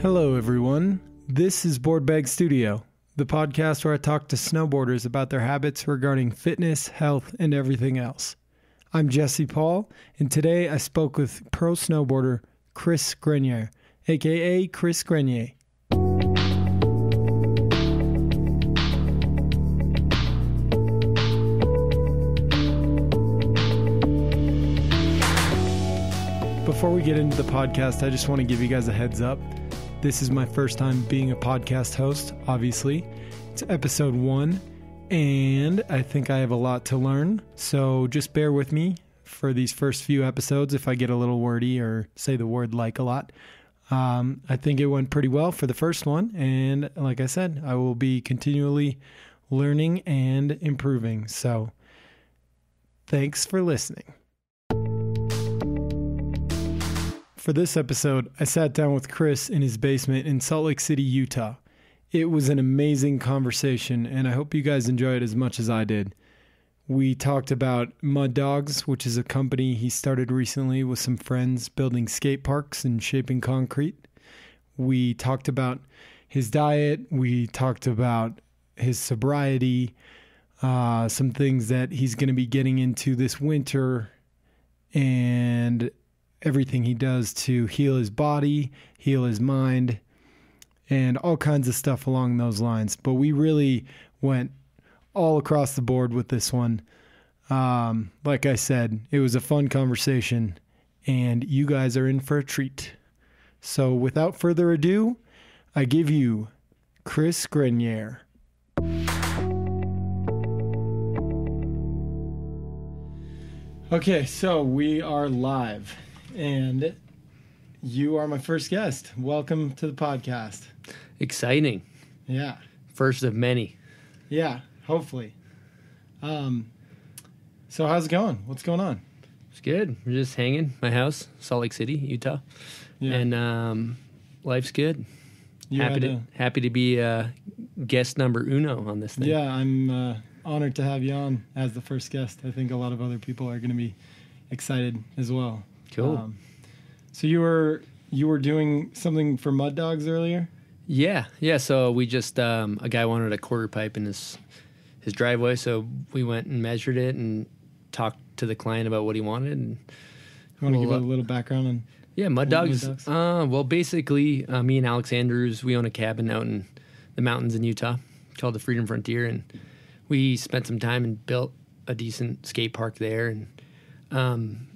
Hello, everyone. This is Board Bag Studio, the podcast where I talk to snowboarders about their habits regarding fitness, health, and everything else. I'm Jesse Paul, and today I spoke with pro snowboarder Chris Grenier, aka Chris Grenier. Before we get into the podcast, I just want to give you guys a heads up. This is my first time being a podcast host, obviously. It's episode 1, and I think I have a lot to learn. So just bear with me for these first few episodes if I get a little wordy or say the word like a lot. I think it went pretty well for the first one, and like I said, I will be continually learning and improving. So thanks for listening. For this episode, I sat down with Chris in his basement in Salt Lake City, Utah. It was an amazing conversation, and I hope you guys enjoy it as much as I did. We talked about Mud Dogs, which is a company he started recently with some friends building skate parks and shaping concrete. We talked about his diet. We talked about his sobriety, some things that he's going to be getting into this winter, and everything he does to heal his body, heal his mind, and all kinds of stuff along those lines. But we really went all across the board with this one. Like I said, it was a fun conversation, and you guys are in for a treat. So without further ado, I give you Chris Grenier. Okay, so we are live. And you are my first guest. Welcome to the podcast. Exciting. Yeah. First of many. Yeah, hopefully. So how's it going? What's going on? It's good. We're just hanging. My house, Salt Lake City, Utah. Yeah. And life's good. Happy to be guest number uno on this thing. Yeah, I'm honored to have you on as the first guest. I think a lot of other people are going to be excited as well. Cool. So you were doing something for Mud Dogs earlier? Yeah. So we just a guy wanted a quarter pipe in his driveway, so we went and measured it and talked to the client about what he wanted. And you want to give a little background on? Mud Dogs. Well, basically, me and Alex Andrews, we own a cabin out in the mountains in Utah called the Freedom Frontier, and we spent some time and built a decent skate park there, and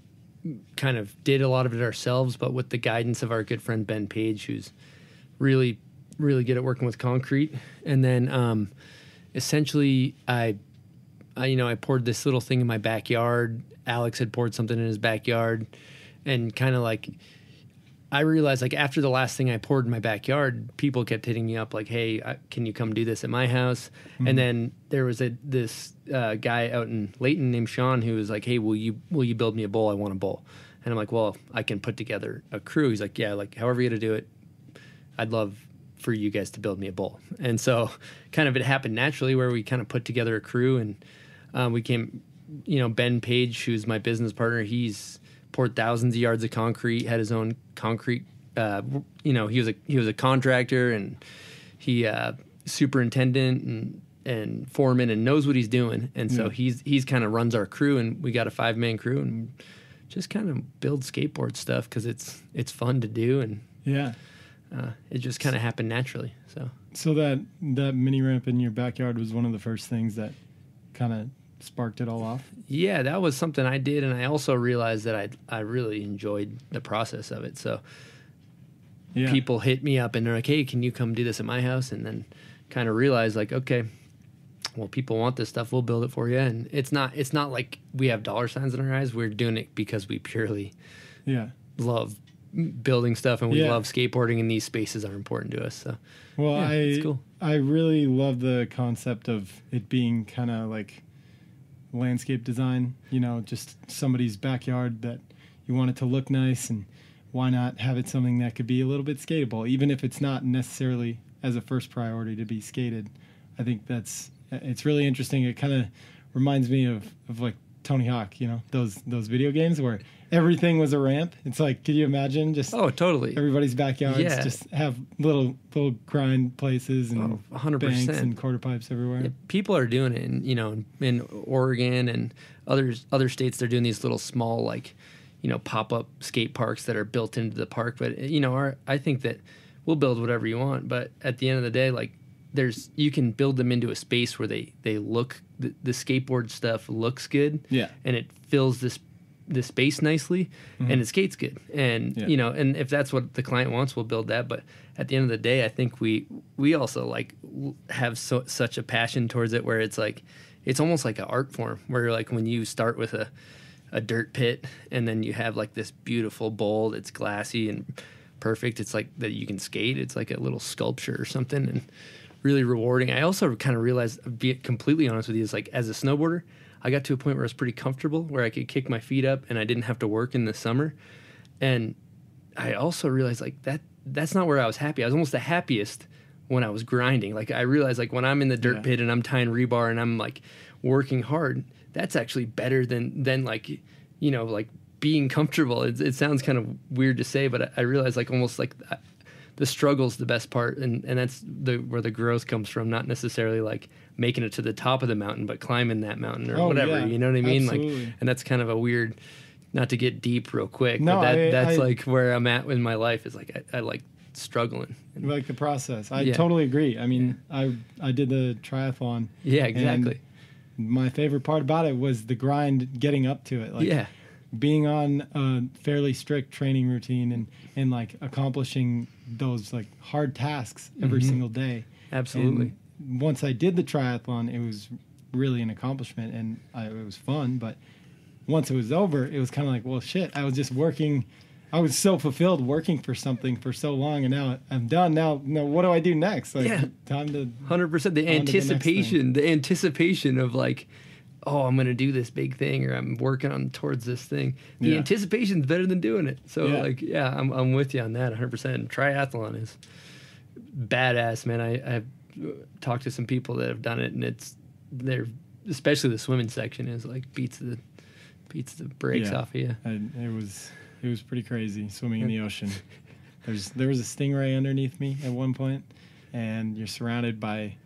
kind of did a lot of it ourselves, but with the guidance of our good friend Ben Page, who's really, really good at working with concrete. And then essentially I poured this little thing in my backyard. Alex had poured something in his backyard, and kind of like I realized, like, after the last thing I poured in my backyard, people kept hitting me up like, hey, can you come do this at my house? Mm-hmm. And then there was this guy out in Layton named Sean who was like, hey, will you build me a bowl? I want a bowl. And I'm like, well, I can put together a crew. He's like, yeah, like however you got to do it, I'd love for you guys to build me a bowl. And so kind of it happened naturally where we kind of put together a crew, and we came, Ben Page, who's my business partner, he's poured thousands of yards of concrete, had his own concrete, he was a contractor, and he superintendent and foreman, and knows what he's doing. And so he's kind of runs our crew, and we got a 5-man crew, and just kind of build skateboard stuff because it's fun to do, and it just kind of happened naturally. So that mini ramp in your backyard was one of the first things that kind of sparked it all off? Yeah, that was something I did, and I also realized that I really enjoyed the process of it. So people hit me up, and they're like, hey, can you come do this at my house? And then kind of realized, like, okay, well, people want this stuff, we'll build it for you. And it's not like we have dollar signs in our eyes. We're doing it because we purely love building stuff, and we love skateboarding, and these spaces are important to us. So it's cool. I really love the concept of it being kind of like landscape design, just somebody's backyard that you want it to look nice, and why not have it something that could be a little bit skatable, even if it's not necessarily as a first priority to be skated. I think it's really interesting. It kind of reminds me of like Tony Hawk, you know, those video games where everything was a ramp. It's like, could you imagine just totally everybody's backyards just have little grind places and 100%. banks and quarter pipes everywhere. Yeah, people are doing it, in Oregon and other states. They're doing these little small, like, pop-up skate parks that are built into the park. But I think that we'll build whatever you want, but at the end of the day, like, you can build them into a space where they look, the skateboard stuff looks good, and it fills the space nicely, and it skates good, and and if that's what the client wants, we'll build that. But at the end of the day, I think we also like have such a passion towards it, where it's like, it's almost like an art form, where like when you start with a dirt pit, and then you have like this beautiful bowl that's glassy and perfect, it's like that you can skate, it's like a little sculpture or something, and really rewarding. I also kind of realized, to be completely honest with you, is like, as a snowboarder, I got to a point where I was pretty comfortable, where I could kick my feet up and I didn't have to work in the summer. And I also realized, like, that's not where I was happy. I was almost the happiest when I was grinding. Like, I realized, like, when I'm in the dirt pit and I'm tying rebar and I'm like working hard, that's actually better than like, like being comfortable. It sounds kind of weird to say, but I realized, like, almost like the struggle's the best part, and that's where the growth comes from, not necessarily like making it to the top of the mountain, but climbing that mountain or whatever, you know what I mean? Absolutely. Like, and that's kind of a weird, not to get deep real quick, no, but that's like where I'm at in my life, is like, I like struggling. Like the process. I totally agree. I mean, I did the triathlon. Yeah, exactly. My favorite part about it was the grind, getting up to it. Like, being on a fairly strict training routine and like accomplishing those like hard tasks every single day. Absolutely. And once I did the triathlon, it was really an accomplishment, and it was fun. But once it was over, it was kind of like, well, shit, I was just working. I was so fulfilled working for something for so long, and now I'm done. Now, what do I do next? Like, time to 100%. The anticipation of like, oh, I'm going to do this big thing, or I'm working on towards this thing. The anticipation's better than doing it. So I'm with you on that 100%. Triathlon is badass, man. I've talked to some people that have done it, and they're, especially the swimming section is like beats the brakes off of you. It was pretty crazy swimming in the ocean. There was a stingray underneath me at one point, and you're surrounded by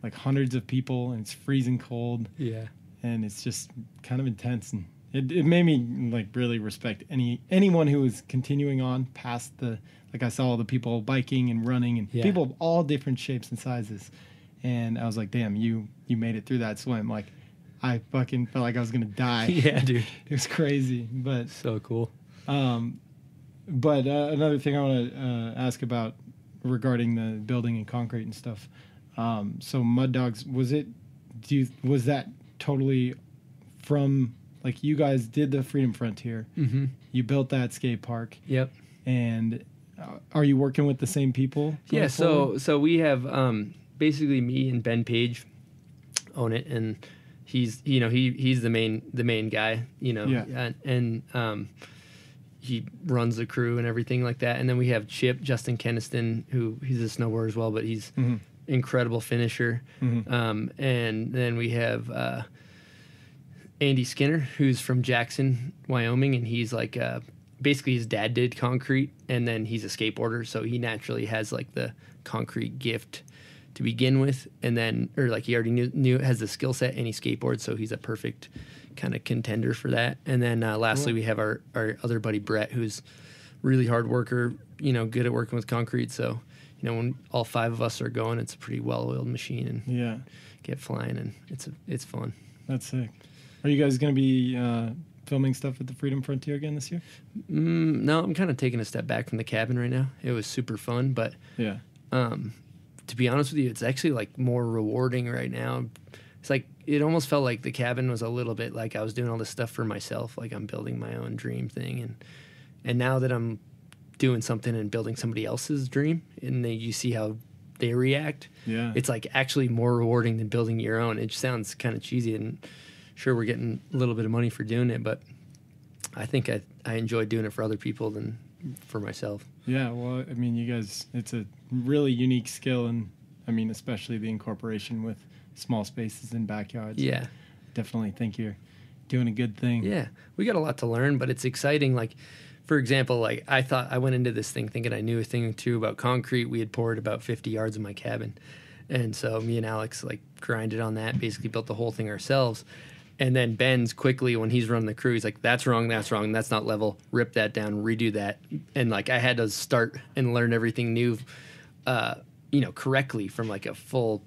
like hundreds of people, and it's freezing cold. Yeah. And it's just kind of intense, and it made me like really respect anyone who was continuing on past I saw all the people biking and running, and people of all different shapes and sizes, and I was like, damn, you made it through that swim. Like, I fucking felt like I was gonna die. Yeah, dude, it was crazy, but so cool. But another thing I want to ask about regarding the building and concrete and stuff. So Mud Dogs, was that totally from, like, you guys did the Freedom Frontier, you built that skate park, and are you working with the same people? So we have basically me and Ben Page own it, and he's the main guy, and he runs the crew and everything like that. And then we have Justin Keniston, who he's a snowboarder as well, but he's incredible finisher. And then we have Andy Skinner, who's from Jackson, Wyoming, and he's like basically his dad did concrete, and then he's a skateboarder, so he naturally has like the concrete gift to begin with, and then he already knew has the skill set, and he skateboards, so he's a perfect kind of contender for that. And then lastly, we have our other buddy Brett, who's really hard worker, good at working with concrete. So when all five of us are going, it's a pretty well-oiled machine, and get flying, and it's fun. That's sick. Are you guys going to be filming stuff at the Freedom Frontier again this year? No, I'm kind of taking a step back from the cabin right now. It was super fun, but to be honest with you, it's actually like more rewarding right now. It's like, it almost felt like the cabin was a little bit like I was doing all this stuff for myself, like I'm building my own dream thing, and now that I'm doing something and building somebody else's dream, and you see how they react, it's like actually more rewarding than building your own. It just sounds kind of cheesy, and sure, we're getting a little bit of money for doing it, but I think I enjoy doing it for other people than for myself. Yeah, well, I mean, you guys, it's a really unique skill, and I mean, especially the incorporation with small spaces in backyards. Yeah. Definitely think you're doing a good thing. Yeah, we got a lot to learn, but it's exciting. Like, for example, like I thought I went into this thing thinking I knew a thing or two about concrete. We had poured about 50 yards of my cabin. And so me and Alex like grinded on that, basically built the whole thing ourselves. And then Ben's quickly, when he's running the crew, he's like, that's wrong, that's not level, rip that down, redo that. And like I had to start and learn everything new, correctly from like a full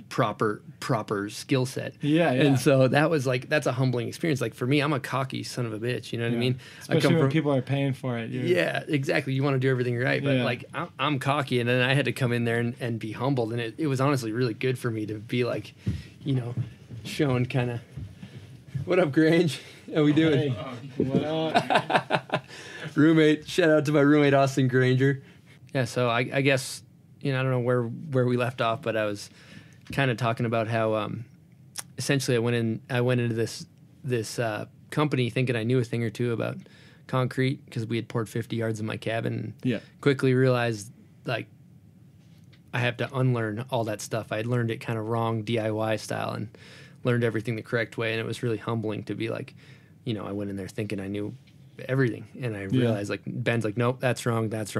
proper skill set. Yeah. And so that was like, that's a humbling experience. Like for me, I'm a cocky son of a bitch. You know what I mean? Especially when people are paying for it. Yeah, exactly. You want to do everything right. But like I'm cocky, and then I had to come in there and be humbled. And it was honestly really good for me to be like, shown kind of, what up, Grange? How we doing? Hey, what up? Roommate. Shout out to my roommate, Austin Granger. Yeah, so I guess, I don't know where we left off, but I was kind of talking about how essentially I went into this company thinking I knew a thing or two about concrete because we had poured 50 yards in my cabin. And quickly realized like I have to unlearn all that stuff. I had learned it kind of wrong DIY style and learned everything the correct way, and it was really humbling to be like, I went in there thinking I knew everything, and I realized like Ben's like, nope, that's wrong, that's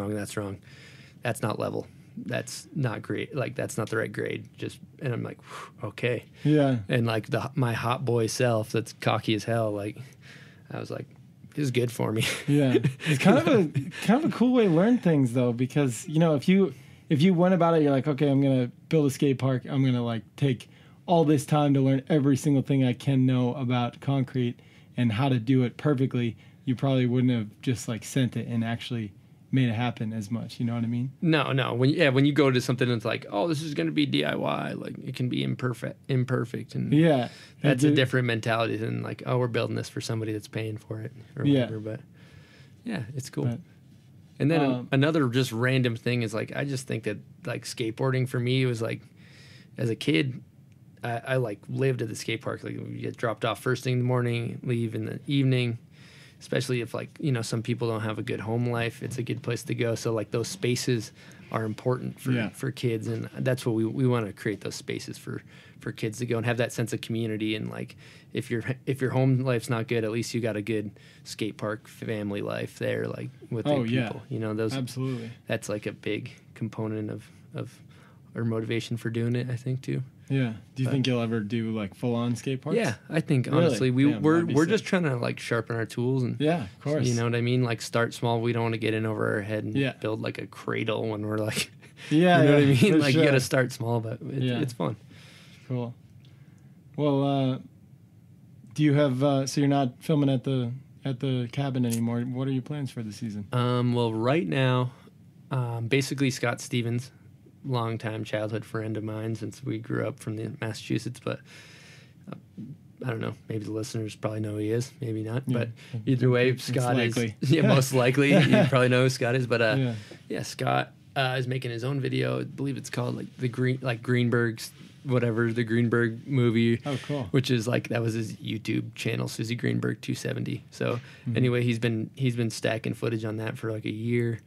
not level. That's not great. Like, that's not the right grade. And I'm like, okay. Yeah. And like my hot boy self that's cocky as hell, like, I was like, this is good for me. Yeah. It's kind of a cool way to learn things though, because, if you went about it, you're like, okay, I'm going to build a skate park. I'm going to like take all this time to learn every single thing I can know about concrete and how to do it perfectly. You probably wouldn't have just like sent it and actually made it happen as much. You know what I mean? No. When you go to something that's like, oh, this is going to be DIY, like it can be imperfect, and that's a different mentality than like, oh, we're building this for somebody that's paying for it or whatever. But yeah, it's cool. But, and then another just random thing is like, I just think that like skateboarding for me was like, as a kid, I like lived at the skate park. Like we get dropped off first thing in the morning, leave in the evening. Especially if like, some people don't have a good home life, it's a good place to go. So like those spaces are important for kids. And that's what we want to create, those spaces for kids to go and have that sense of community. And like, if your home life's not good, at least you got a good skate park family life there, like with people, those, absolutely. That's like a big component of or motivation for doing it, I think too. Yeah. Do you think you'll ever do like full on skate parks? Yeah, I think honestly we're just trying to like sharpen our tools and of course. You know what I mean? Like start small. We don't want to get in over our head and build like a cradle when we're like you know what I mean? Like you got to start small, but it's fun. Cool. Well, do you have so you're not filming at the cabin anymore? What are your plans for the season? Well, right now, basically Scott Stevens, longtime childhood friend of mine since we grew up from Massachusetts, but I don't know, maybe the listeners probably know who he is, maybe not, but either way, Scott is most likely you probably know who Scott is, but Scott is making his own video. I believe it's called like Greenberg's whatever, the Greenberg movie. Oh, cool. Which is like, that was his YouTube channel, Susie Greenberg 270. So anyway, he's been stacking footage on that for like a year,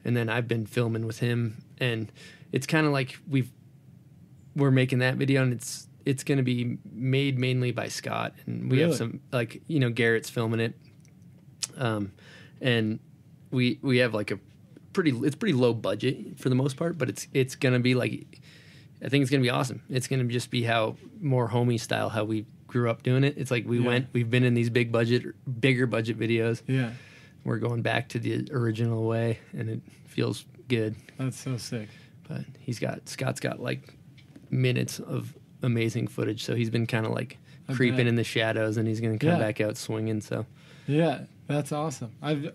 and then I've been filming with him, and it's kind of like we're making that video, and it's going to be made mainly by Scott, and we have some like Garrett's filming it, and we have like it's pretty low budget for the most part, but it's going to be like, I think it's going to be awesome. It's going to just be how more homie style, how we grew up doing it. It's like we've been in these bigger budget videos. Yeah, we're going back to the original way, and it feels good. That's so sick. But Scott's got like minutes of amazing footage, so he's been kind of like creeping in the shadows, and he's going to come back out swinging. So yeah, that's awesome. I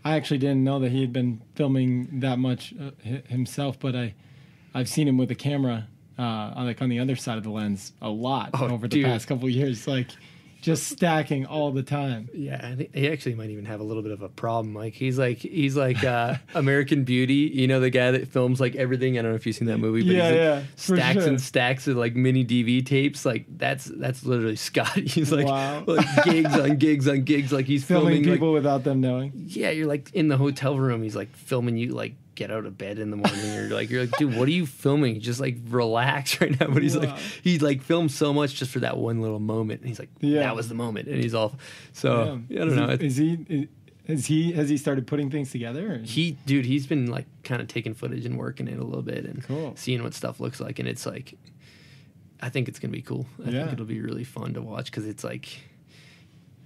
actually didn't know that he had been filming that much himself, but I've seen him with a camera on the other side of the lens a lot over the past couple of years, like just stacking all the time. Yeah, I think he actually might even have a little bit of a problem. Like he's like American Beauty, the guy that films like everything. I don't know if you've seen that movie, but stacks and stacks of like mini DV tapes. Like that's literally Scott. He's like, like gigs on gigs on gigs. Like he's filming people like, without them knowing. Yeah, you're like in the hotel room. He's like filming you like get out of bed in the morning, or like you're like, dude, what are you filming? Just like relax right now. But he's like, he like filmed so much just for that one little moment, and he's like, that was the moment, and he's all so. I don't know. Has he started putting things together? Or? He's been like kind of taking footage and working it a little bit and seeing what stuff looks like, and it's like, I think it's gonna be cool. I think it'll be really fun to watch because it's like,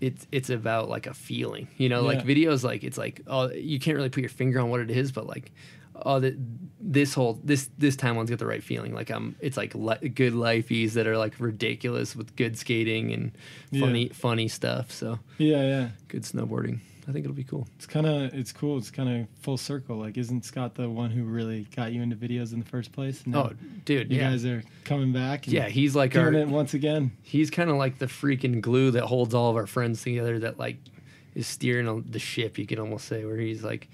it's about like a feeling, like videos, like it's like, oh, you can't really put your finger on what it is, but like, oh, this time one's got the right feeling. Like it's like good lifeies that are like ridiculous with good skating and funny stuff. So good snowboarding. I think it'll be cool. It's cool. It's kind of full circle. Like, isn't Scott the one who really got you into videos in the first place? Oh, dude, you guys are coming back. And he's like doing it once again. He's kind of like the freaking glue that holds all of our friends together. That like is steering the ship. You could almost say, where he's like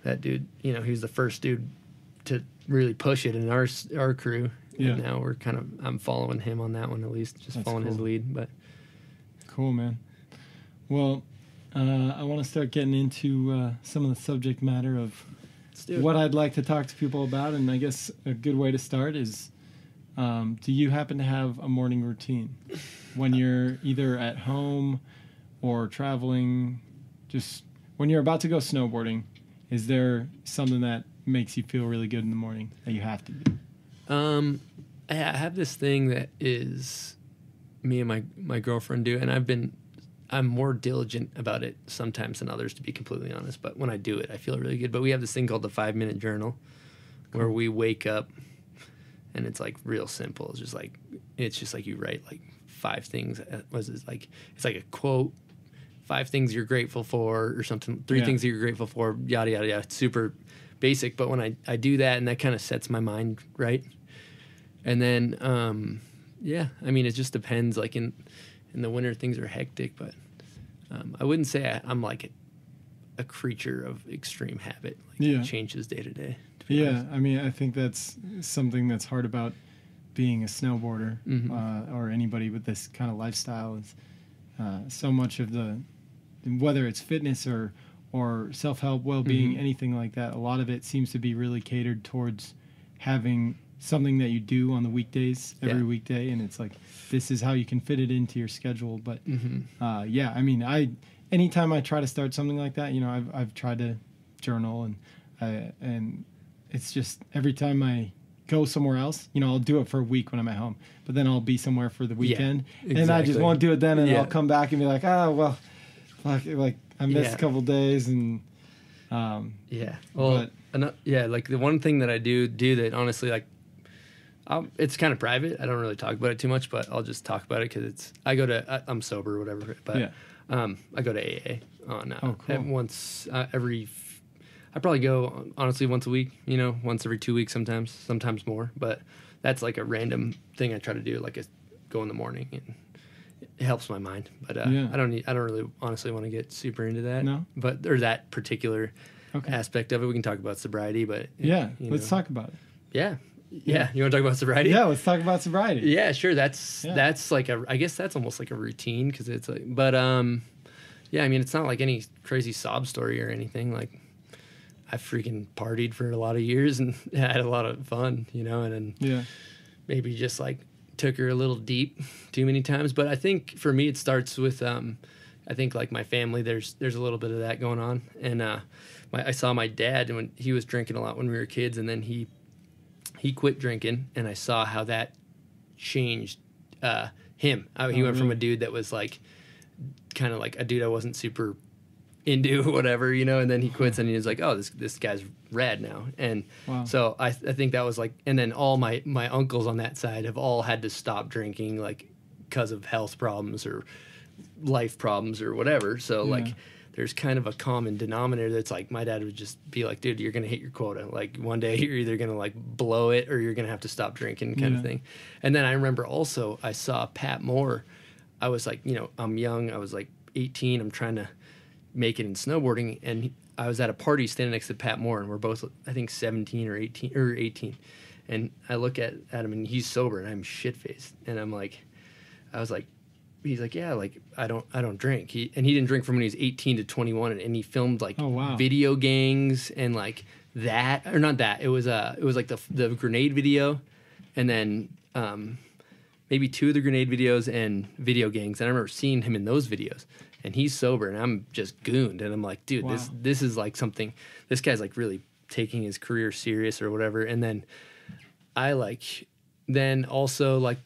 that dude. He's the first dude to really push it in our crew. Yeah. And now I'm following him on that one, at least, just following his lead. But cool, man. Well. I want to start getting into some of the subject matter of what I'd like to talk to people about, and I guess a good way to start is, do you happen to have a morning routine when you're either at home or traveling, just when you're about to go snowboarding? Is there something that makes you feel really good in the morning that you have to do? I have this thing that is me and my girlfriend do, and I'm more diligent about it sometimes than others, to be completely honest. But when I do it, I feel really good. But we have this thing called the 5-minute journal, where we wake up, and it's like real simple. It's just like you write like 5 things. It's like a quote, 5 things you're grateful for, or something. 3 things that you're grateful for. Yada yada yada. It's super basic. But when I do that, and that kind of sets my mind right. And then I mean, it just depends. Like in the winter, things are hectic, but I wouldn't say I'm like a creature of extreme habit. It changes day to day. Yeah, I mean, I think that's something that's hard about being a snowboarder, or anybody with this kind of lifestyle. Is so much of whether it's fitness or self-help, well-being, anything like that, a lot of it seems to be really catered towards having something that you do on the weekdays, every weekday, and it's like, this is how you can fit it into your schedule. But I mean, anytime I try to start something like that, I've tried to journal, and it's just every time I go somewhere else, I'll do it for a week when I'm at home, but then I'll be somewhere for the weekend, and I just won't do it then, and I'll come back and be like, like I missed a couple days, and like the one thing that I do that honestly, like, it's kind of private. I don't really talk about it too much, but I'll just talk about it because I'm sober or whatever. But I go to AA on once I probably go honestly once a week. Once every 2 weeks, sometimes more. But that's like a random thing I try to do. Like go in the morning, and it helps my mind. But I don't really honestly want to get super into that. No, but or that particular aspect of it. We can talk about sobriety, but let's talk about it. Yeah, you want to talk about sobriety? Yeah, let's talk about sobriety. Yeah, sure. That's like I guess that's almost like a routine, because it's like, but I mean, it's not like any crazy sob story or anything. Like, I freaking partied for a lot of years and had a lot of fun, and then maybe just like took her a little deep too many times. But I think for me, it starts with I think like my family. There's a little bit of that going on, and I saw my dad when he was drinking a lot when we were kids, and then he quit drinking, and I saw how that changed him. He went from a dude that was like kind of like a dude I wasn't super into or whatever, and then he quits, and he was like, oh, this guy's rad now. And so I think that was like, and then all my uncles on that side have all had to stop drinking, like because of health problems or life problems or whatever. So like, there's kind of a common denominator that's like, my dad would just be like, dude, you're going to hit your quota. Like, one day you're either going to like blow it, or you're going to have to stop drinking, kind of thing. And then I remember also I saw Pat Moore. I was like, I'm young. I was like 18. I'm trying to make it in snowboarding. And I was at a party standing next to Pat Moore, and we're both, I think, 17 or 18. And I look at him, and he's sober, and I'm shit-faced. And I was like, he's like, yeah, like I don't drink. He didn't drink from when he was 18 to 21, and he filmed like video gangs and like that, or not that. It was like the grenade video, and then maybe 2 of the grenade videos and video gangs. And I remember seeing him in those videos, and he's sober, and I'm just gooned, and I'm like, dude, this is like something. This guy's like really taking his career serious or whatever. And then I then also like.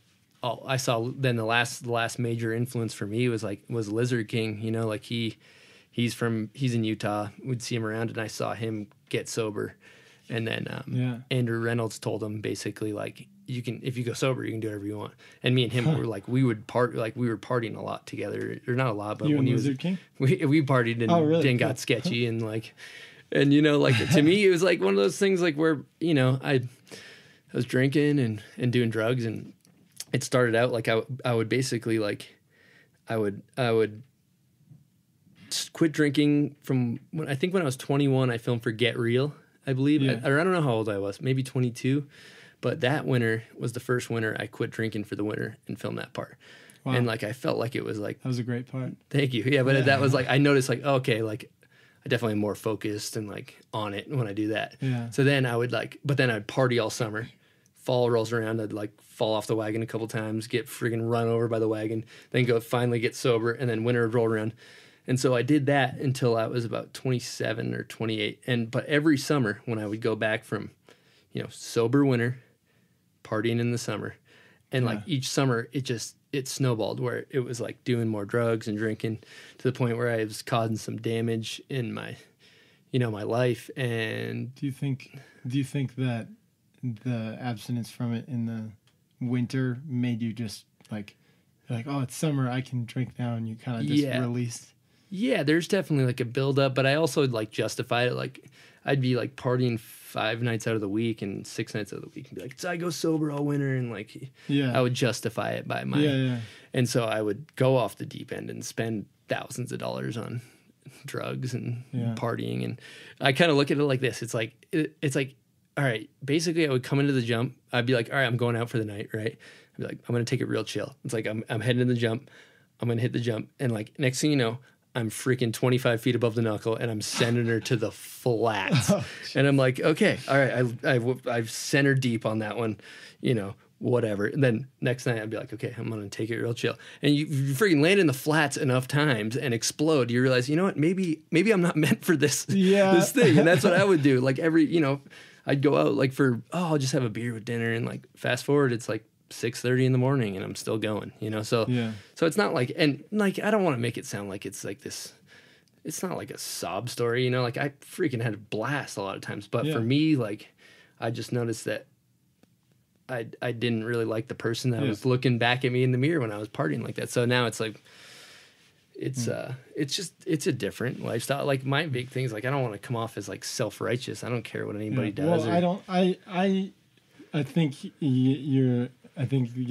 Oh, I saw then the last major influence for me was Lizard King, you know, like he's in Utah. We'd see him around, and I saw him get sober, and then Andrew Reynolds told him basically like, if you go sober, you can do whatever you want. And me and him were like, we were partying a lot together, or not a lot, but when he was Lizard King, we partied and got sketchy and like, and you know, like to me it was like one of those things like where, you know, I was drinking and doing drugs, and it started out like I would basically like I would quit drinking from when I was 21. I filmed for Get Real, I believe. I don't know how old I was, maybe 22. But that winter was the first winter I quit drinking for the winter and filmed that part. Wow. And like I felt like it was like that was a great part. Thank you. Yeah, but that was like I noticed like okay, like I definitely am more focused and like on it when I do that. Yeah. So then I'd party all summer. Fall rolls around, I'd like fall off the wagon a couple times, get friggin' run over by the wagon, then finally get sober, and then winter would roll around. And so I did that until I was about 27 or 28. But every summer when I would go back from, you know, sober winter, partying in the summer, and like each summer it snowballed where it was like doing more drugs and drinking to the point where I was causing some damage in my, you know, my life. And do you think that the abstinence from it in the winter made you just like oh, it's summer, I can drink now, and you kind of just released? Yeah, there's definitely like a buildup, but I also like justified it. Like I'd be like partying 5 nights out of the week and 6 nights out of the week, and be like, so I go sober all winter, and like I would justify it by my and so I would go off the deep end and spend thousands of dollars on drugs and partying. And I kind of look at it like this. It's like all right, basically I would come into the jump. I'd be like, all right, I'm going out for the night, right? I'd be like, I'm going to take it real chill. It's like, I'm heading to the jump. I'm going to hit the jump. And like, next thing you know, I'm freaking 25 feet above the knuckle, and I'm sending her to the flats. And I'm like, okay, all right, I've centered deep on that one, you know, whatever. And then next night I'd be like, okay, I'm going to take it real chill. And you freaking land in the flats enough times and explode. You realize, you know what, maybe I'm not meant for this thing. And that's what I would do. Like you know, I'd go out like I'll just have a beer with dinner, and like fast forward, it's like 6:30 in the morning and I'm still going, you know? So it's not like, and like, I don't want to make it sound like it's like this, it's not like a sob story, you know? Like I freaking had a blast a lot of times, but for me, like I just noticed that I didn't really like the person that was looking back at me in the mirror when I was partying like that. So now it's like, it's a different lifestyle. Like my big thing is like, I don't want to come off as like self-righteous. I don't care what anybody does. Well, I think you're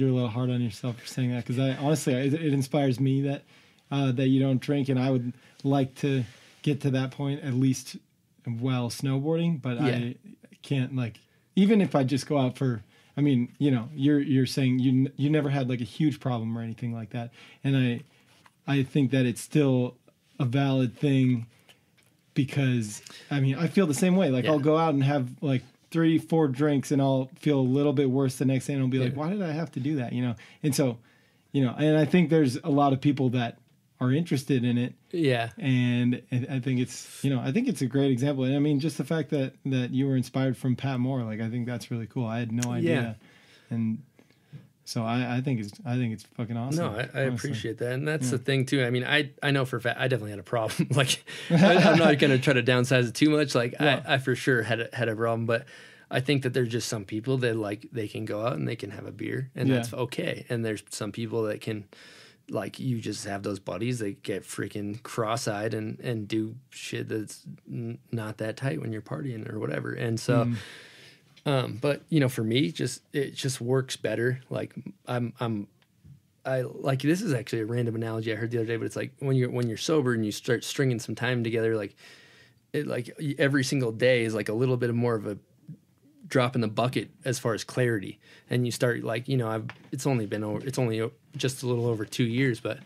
a little hard on yourself for saying that. Cause it inspires me that you don't drink, and I would like to get to that point at least while snowboarding, but I can't, like, even if I just go out for, I mean, you know, you're saying you never had like a huge problem or anything like that. And I think that it's still a valid thing, because I mean, I feel the same way. Like I'll go out and have like 3-4 drinks and I'll feel a little bit worse the next day, and I'll be like, why did I have to do that? You know? And so, you know, and I think there's a lot of people that are interested in it. Yeah. And I think it's, you know, I think it's a great example. And I mean, just the fact that you were inspired from Pat Moore, like, I think that's really cool. I had no idea. Yeah. And so I think it's fucking awesome. No, I appreciate that. And that's the thing too. I mean, I know for a fact, I definitely had a problem. Like I'm not going to try to downsize it too much. Like I for sure had a problem, but I think that there's just some people that like, they can go out and they can have a beer and that's okay. And there's some people that can, like, you just have those buddies that get freaking cross-eyed and do shit that's not that tight when you're partying or whatever. And so, but you know, for me, it just works better. Like I like, this is actually a random analogy I heard the other day, but it's like when you're sober and you start stringing some time together, like every single day is like a little bit more of a drop in the bucket as far as clarity. And you start like, you know, it's only just a little over 2 years, but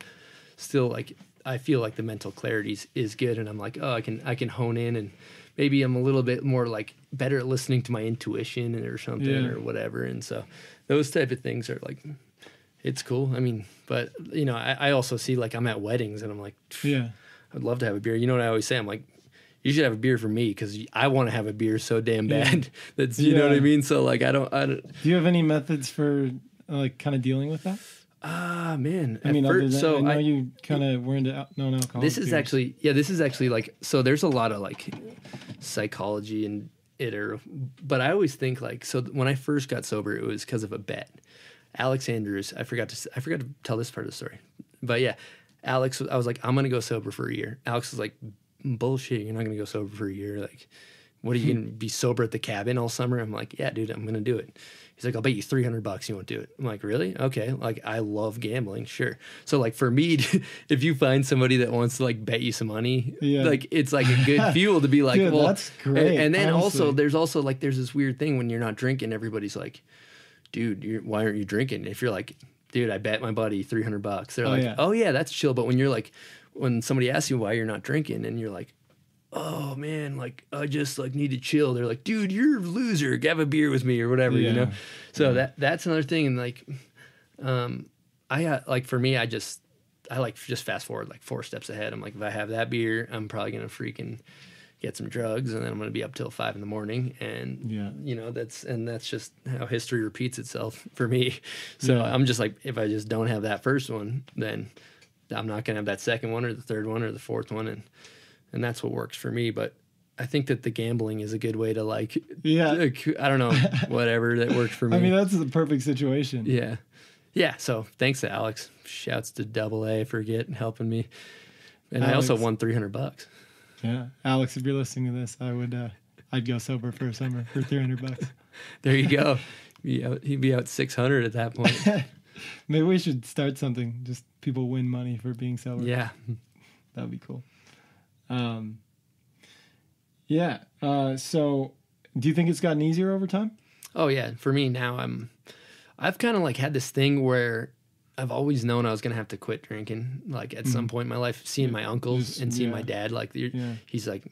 still like I feel like the mental clarity is good, and I'm like, oh, I can hone in, and maybe I'm a little bit more like better at listening to my intuition or something or whatever. And so those type of things are like, it's cool. I mean, but you know, I also see like I'm at weddings and I'm like, I'd love to have a beer. You know what I always say? I'm like, you should have a beer for me because I want to have a beer so damn bad. That's you know what I mean. So like, I don't. Do you have any methods for like kind of dealing with that? Man. I mean, I know you kind of were into non-alcoholic. This is actually like, so there's a lot of like psychology in it, but I always think like, so when I first got sober, it was because of a bet. Alex Andrews, I forgot to tell this part of the story, but yeah, Alex, I was like, I'm gonna go sober for a year. Alex was like, bullshit, you're not gonna go sober for a year. Like, what are you gonna be sober at the cabin all summer? I'm like, yeah, dude, I'm gonna do it. He's like, I'll bet you $300 you won't do it. I'm like, really? Okay. Like, I love gambling, sure. So like for me, if you find somebody that wants to like bet you some money, like it's like a good fuel to be like, dude, well, that's great. And then honestly, there's also like there's this weird thing when you're not drinking, everybody's like, dude, why aren't you drinking? If you're like, dude, I bet my buddy $300, they're like, oh yeah, that's chill. But when you're like, when somebody asks you why you're not drinking, and you're like, oh man, like I just like need to chill, they're like, dude, you're a loser, have a beer with me or whatever, you know. So that's another thing. And like I got like, for me, I like just fast forward like 4 steps ahead. I'm like, if I have that beer, I'm probably gonna freaking get some drugs, and then I'm gonna be up till 5 a.m. and you know, that's just how history repeats itself for me. So I'm just like, if I just don't have that first one, then I'm not gonna have that second one or the third one or the fourth one, and that's what works for me. But I think that the gambling is a good way to like, I don't know, whatever that worked for me. I mean, that's the perfect situation. Yeah. So thanks to Alex. Shouts to Double A for helping me. And Alex, I also won $300. Yeah. Alex, if you're listening to this, I'd go sober for a summer for $300. There you go. He'd be out 600 at that point. Maybe we should start something. Just people win money for being sober. Yeah. That'd be cool. So do you think it's gotten easier over time? Oh yeah. For me now, I've kind of like had this thing where I've always known I was going to have to quit drinking. Like at some point in my life, seeing my uncles and seeing my dad, like he's like,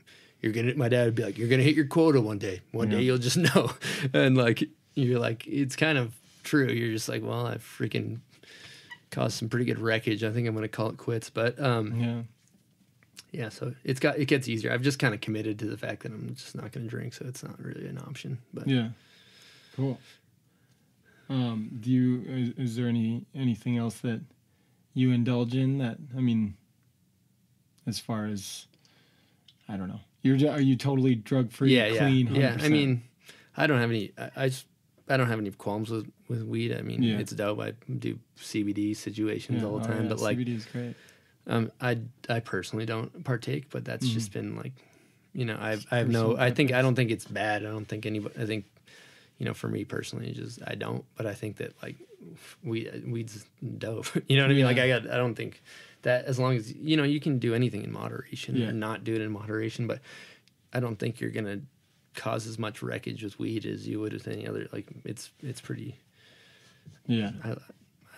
my dad would be like, you're going to hit your quota one day. One day you'll just know. And like, you're like, it's kind of true. You're just like, well, I've freaking caused some pretty good wreckage. I think I'm going to call it quits. But, yeah, so it gets easier. I've just kind of committed to the fact that I'm just not going to drink, so it's not really an option. But yeah, cool. Is there anything else that you indulge in that, I mean, as far as, I don't know, are you totally drug free, clean? 100%? Yeah. I mean, I don't have any. I don't have any qualms with weed. I mean, it's dope. I do CBD situations all the time, but like CBD is great. I personally don't partake, but that's just been like, you know, I don't think it's bad. I don't think anybody, I think, you know, for me personally, I don't, but I think that like weed's dope. You know what I mean? Like I don't think that, as long as, you know, you can do anything in moderation and not do it in moderation, but I don't think you're going to cause as much wreckage with weed as you would with any other. Like it's pretty, I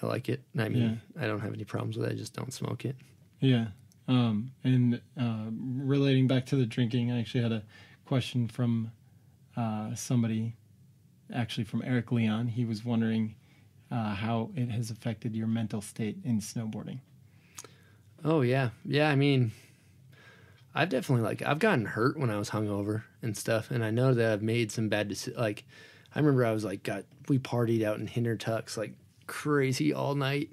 like it. I mean, I don't have any problems with it. I just don't smoke it. Yeah. And relating back to the drinking, I actually had a question from somebody, actually from Eric Leon. He was wondering how it has affected your mental state in snowboarding. Oh, yeah. Yeah, I mean, I've definitely, I've gotten hurt when I was hungover and stuff, and I know that I've made some bad decisions. Like, I remember I was, we partied out in Hintertux, crazy all night,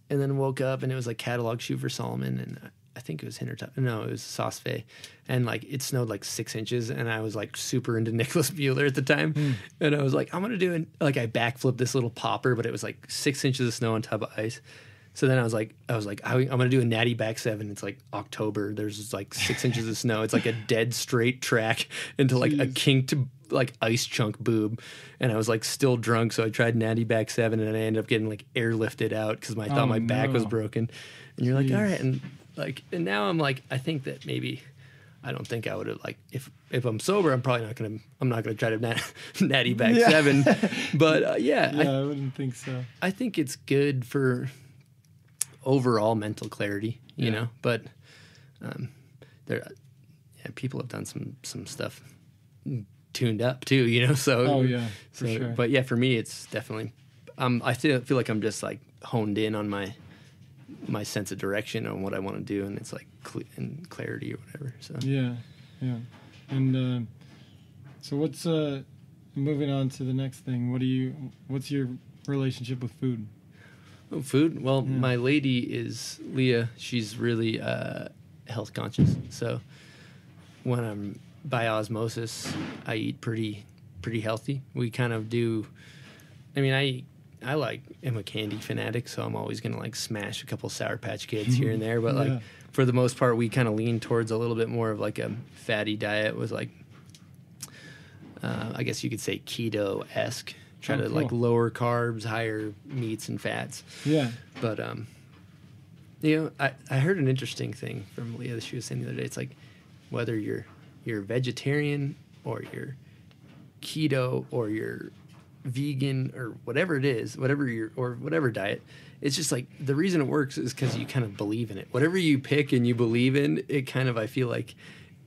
and then woke up, and it was, catalog shoot for Solomon, and I think it was Hintertux. No, it was Sauce Fe. And, it snowed, 6 inches, and I was, super into Nicholas Bueller at the time. And I was like, I'm going to do it. I backflipped this little popper, but it was, 6 inches of snow on top of ice. So then I was like, I'm going to do a natty back 7. It's October. There's 6 inches of snow. It's a dead straight track into a kinked ice chunk boob. And I was still drunk. So I tried natty back 7 and I ended up getting airlifted out because I thought my back was broken. And you're all right. And and now I'm I think that maybe I don't think I would have if I'm sober, I'm not gonna try to natty back 7. But I wouldn't think so. I think it's good for overall mental clarity, you know. But people have done some stuff tuned up too, you know. So for sure. But yeah, for me, it's definitely. I feel like I'm just like honed in on my sense of direction on what I want to do, and it's like and clarity or whatever. So and so what's moving on to the next thing? What's your relationship with food? Oh, food. Well, my lady is Leah. She's really health conscious. So when I'm by osmosis, I eat pretty healthy. We kind of do. I mean, I am a candy fanatic, so I'm always gonna like smash a couple Sour Patch Kids here and there. But like for the most part, we kind of lean towards a little bit more of like a fatty diet with like, I guess you could say keto-esque. Try to like lower carbs, higher meats and fats. Yeah. But you know, I heard an interesting thing from Leah that she was saying the other day. It's like whether you're vegetarian or you're keto or you're vegan or whatever it is, whatever diet, it's just like the reason it works is because you kind of believe in it. Whatever you pick and you believe in, it kind of, I feel like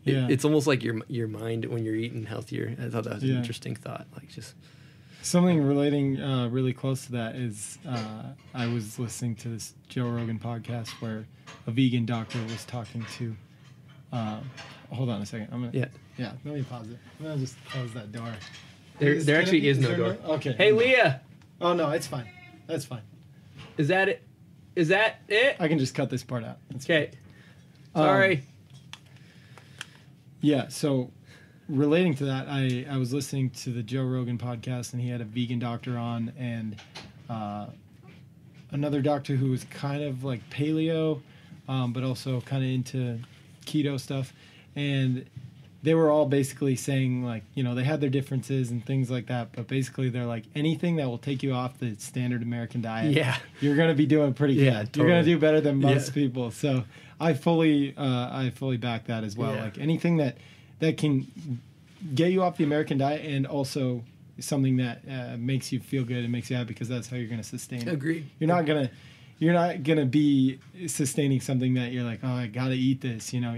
it's almost like your mind when you're eating healthier. I thought that was an interesting thought. Like just something relating really close to that is I was listening to this Joe Rogan podcast where a vegan doctor was talking to. Hold on a second. I'm gonna. Yeah. Let me pause it. I'm gonna just close that door. There actually is no door. Okay. Hey, Leah. Oh no, it's fine. That's fine. Is that it? Is that it? I can just cut this part out. Okay. Sorry. Yeah. So, relating to that, I was listening to the Joe Rogan podcast, and he had a vegan doctor on, and another doctor who was kind of like paleo, but also kind of into keto stuff, and they were all basically saying, like, you know, they had their differences and things like that, but basically they're like, anything that will take you off the standard American diet, you're going to be doing pretty good. Totally. You're going to do better than most people. So I fully back that as well. Like anything that can get you off the American diet and also something that makes you feel good and makes you happy, because that's how you're going to sustain it. Agreed. You're not gonna be sustaining something that you're like, oh, I gotta eat this. You know,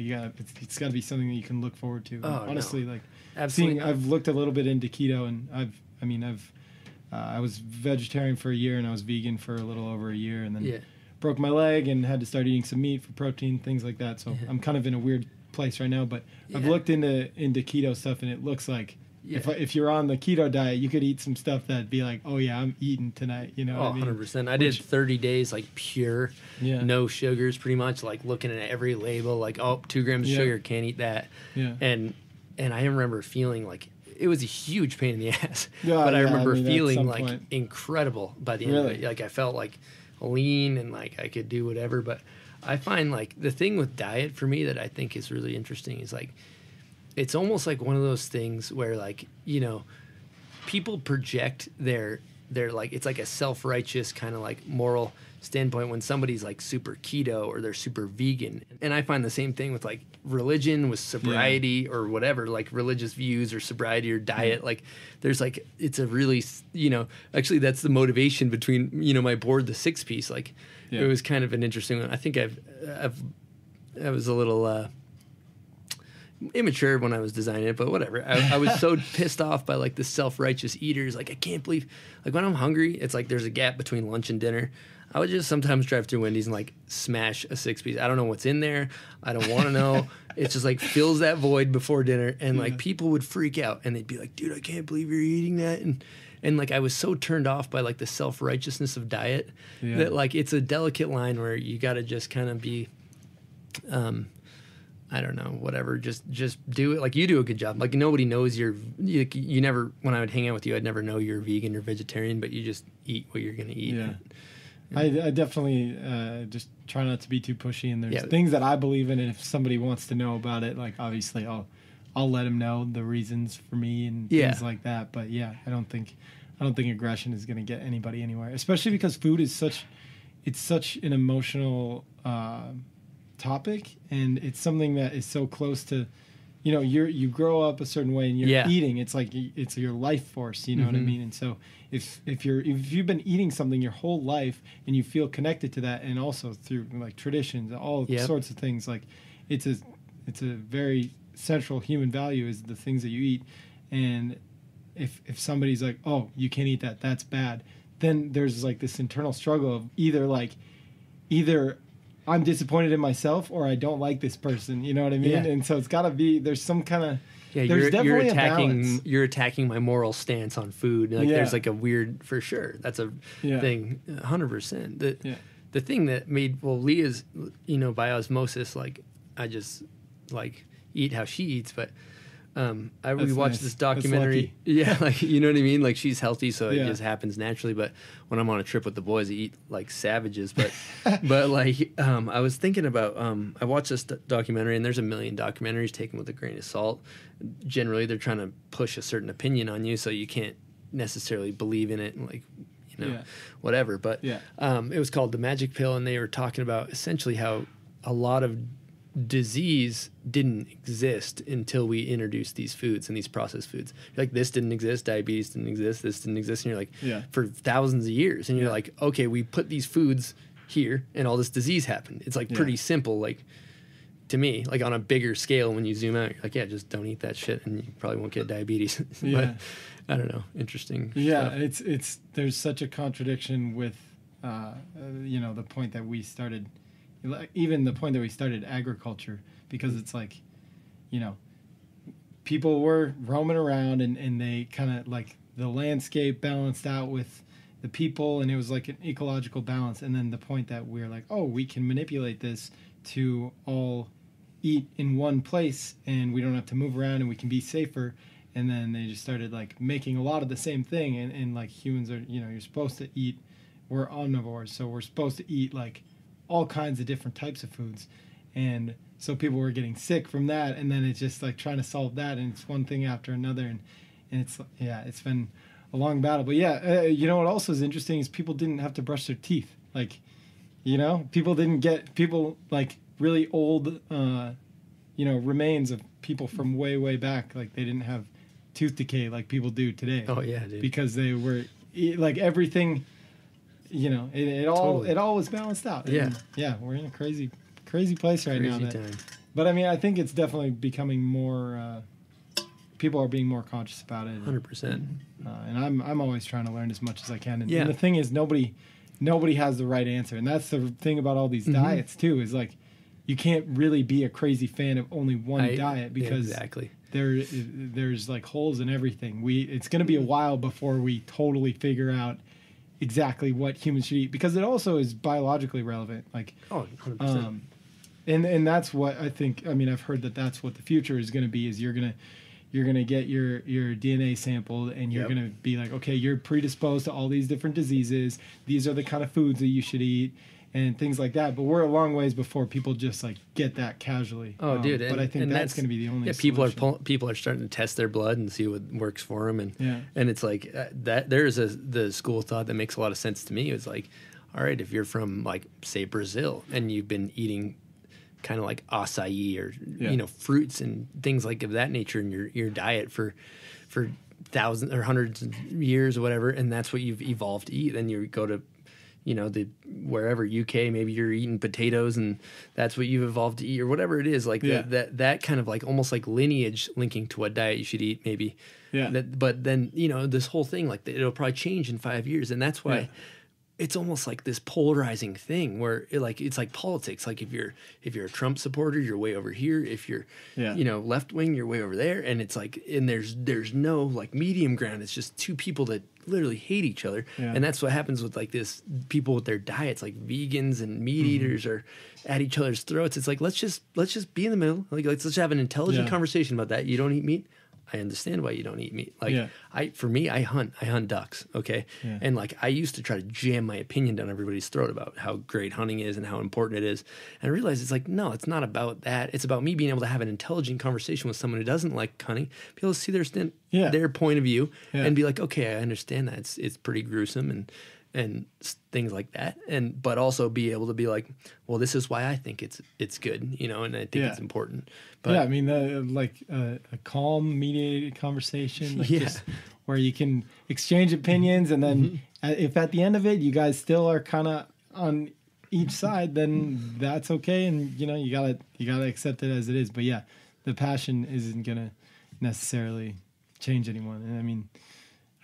it's gotta be something that you can look forward to. Oh, honestly, no. like, absolutely. I've looked a little bit into keto, and I was vegetarian for a year, and I was vegan for a little over a year, and then broke my leg and had to start eating some meat for protein, things like that. So I'm kind of in a weird place right now, but I've looked into keto stuff, and it looks like. If you're on the keto diet, you could eat some stuff that'd be like, oh yeah, I'm eating tonight. You know, 100%. I did 30 days like pure, no sugars, pretty much. Like looking at every label, like 2 grams of sugar, can't eat that. Yeah. And I remember feeling like it was a huge pain in the ass, but I remember feeling like incredible by the end of it. Like I felt like lean and like I could do whatever. But I find like the thing with diet for me that I think is really interesting is like. It's almost like one of those things where, like, you know, people project their like, it's like a self-righteous kind of like moral standpoint when somebody's like super keto or they're super vegan. And I find the same thing with like religion, with sobriety or whatever, like religious views or sobriety or diet. Like there's like, it's a really, you know, actually that's the motivation between, you know, my board, the 6-piece, like it was kind of an interesting one. I think I was a little, immature when I was designing it, but whatever. I was so pissed off by like the self-righteous eaters. Like I can't believe, like when I'm hungry, it's like there's a gap between lunch and dinner. I would just sometimes drive through Wendy's and like smash a 6-piece. I don't know what's in there. I don't want to know. It's just like fills that void before dinner, and like people would freak out and they'd be like, "Dude, I can't believe you're eating that." And like I was so turned off by like the self-righteousness of diet that like it's a delicate line where you got to just kind of be. I don't know, whatever. Just do it. Like you do a good job. Like nobody knows you never. When I would hang out with you, I'd never know you're vegan or vegetarian, but you just eat what you're gonna eat. Yeah, I definitely just try not to be too pushy. And there's things that I believe in, and if somebody wants to know about it, like obviously I'll let them know the reasons for me and things like that. But yeah, I don't think aggression is gonna get anybody anywhere, especially because food is such an emotional. Topic, and it's something that is so close to you grow up a certain way and you're Yeah. eating. It's like it's your life force. You know what I mean? And so if you've been eating something your whole life and you feel connected to that, and also through like traditions, all sorts of things, like it's a very central human value is the things that you eat. And if somebody's like, oh, you can't eat that, that's bad, then there's like this internal struggle of either I'm disappointed in myself or I don't like this person. You know what I mean? Yeah. And so it's got to be, there's some kind of, you're definitely attacking my moral stance on food. Like there's like a weird, for sure. That's a thing, 100%. The thing that made, Leah's, by osmosis, like I just like eat how she eats, but we watched this documentary. Yeah, like you know what I mean? Like she's healthy, so it just happens naturally. But when I'm on a trip with the boys, I eat like savages. But like I was thinking about I watched this documentary, and there's a million documentaries taken with a grain of salt. Generally, they're trying to push a certain opinion on you, so you can't necessarily believe in it, and like whatever. But it was called The Magic Pill, and they were talking about essentially how a lot of disease didn't exist until we introduced these foods and these processed foods. Like this didn't exist, diabetes didn't exist, this didn't exist, and you're like for thousands of years, and you're like, okay, we put these foods here and all this disease happened. It's like pretty simple, like to me, like on a bigger scale. When you zoom out, you're like, just don't eat that shit and you probably won't get diabetes. But I don't know, interesting stuff. It's there's such a contradiction with the point that we started, even the point that we started agriculture, because it's like, people were roaming around and they kind of like the landscape balanced out with the people, and it was like an ecological balance. And then the point that we're like, oh, we can manipulate this to all eat in one place and we don't have to move around and we can be safer. And then they just started like making a lot of the same thing. And like humans are, you're supposed to eat, we're omnivores, so we're supposed to eat like all kinds of different types of foods. And so people were getting sick from that, and then it's just like trying to solve that, and it's one thing after another, and it's it's been a long battle. But what also is interesting is people didn't have to brush their teeth. Like, people like really old remains of people from way back, like they didn't have tooth decay like people do today. Oh yeah, dude. Because they were like everything, it all was balanced out. Yeah. And, we're in a crazy place right now. Time. But I mean, I think it's definitely becoming more. People are being more conscious about it. 100%. And I'm always trying to learn as much as I can. And the thing is, nobody has the right answer. And that's the thing about all these diets too. Is like, you can't really be a crazy fan of only one diet, because there's like holes in everything. It's going to be a while before we totally figure out exactly what humans should eat, because it also is biologically relevant. Like, 100%. And that's what I think. I mean, I've heard that that's what the future is going to be. Is you're gonna get your DNA sampled, and you're gonna be like, okay, you're predisposed to all these different diseases. These are the kind of foods that you should eat, and things like that. But we're a long ways before people just like get that casually. Oh, dude! But I think that's going to be the only. Yeah, solution. people are starting to test their blood and see what works for them, and it's like that. There's the school of thought that makes a lot of sense to me. It's like, all right, if you're from like say Brazil and you've been eating kind of like acai or fruits and things like of that nature in your diet for thousands or hundreds of years or whatever, and that's what you've evolved to eat. Then you go to wherever UK, maybe you're eating potatoes and that's what you've evolved to eat, or whatever it is, like that kind of like almost like lineage linking to what diet you should eat, maybe. But then this whole thing, like it'll probably change in 5 years, and that's why it's almost like this polarizing thing where it's like politics. Like if you're a Trump supporter, you're way over here. If you're left wing, you're way over there. And it's like, and there's no like medium ground. It's just two people that literally hate each other. And that's what happens with like this people with their diets, like vegans and meat eaters are at each other's throats. It's like let's just be in the middle. Like let's have an intelligent conversation about that. You don't eat meat. I understand why you don't eat meat. Like I hunt ducks. Okay. Yeah. And like, I used to try to jam my opinion down everybody's throat about how great hunting is and how important it is. And I realized it's like, no, it's not about that. It's about me being able to have an intelligent conversation with someone who doesn't like hunting, be able to see their point of view and be like, okay, I understand that. It's pretty gruesome and things like that. But also be able to be like, well, this is why I think it's good, you know, and I think it's important. But yeah, I mean, a calm, mediated conversation, like just where you can exchange opinions, and then if at the end of it you guys still are kind of on each side, then that's okay, and you know, you gotta accept it as it is. But yeah, the passion isn't gonna necessarily change anyone. And I mean,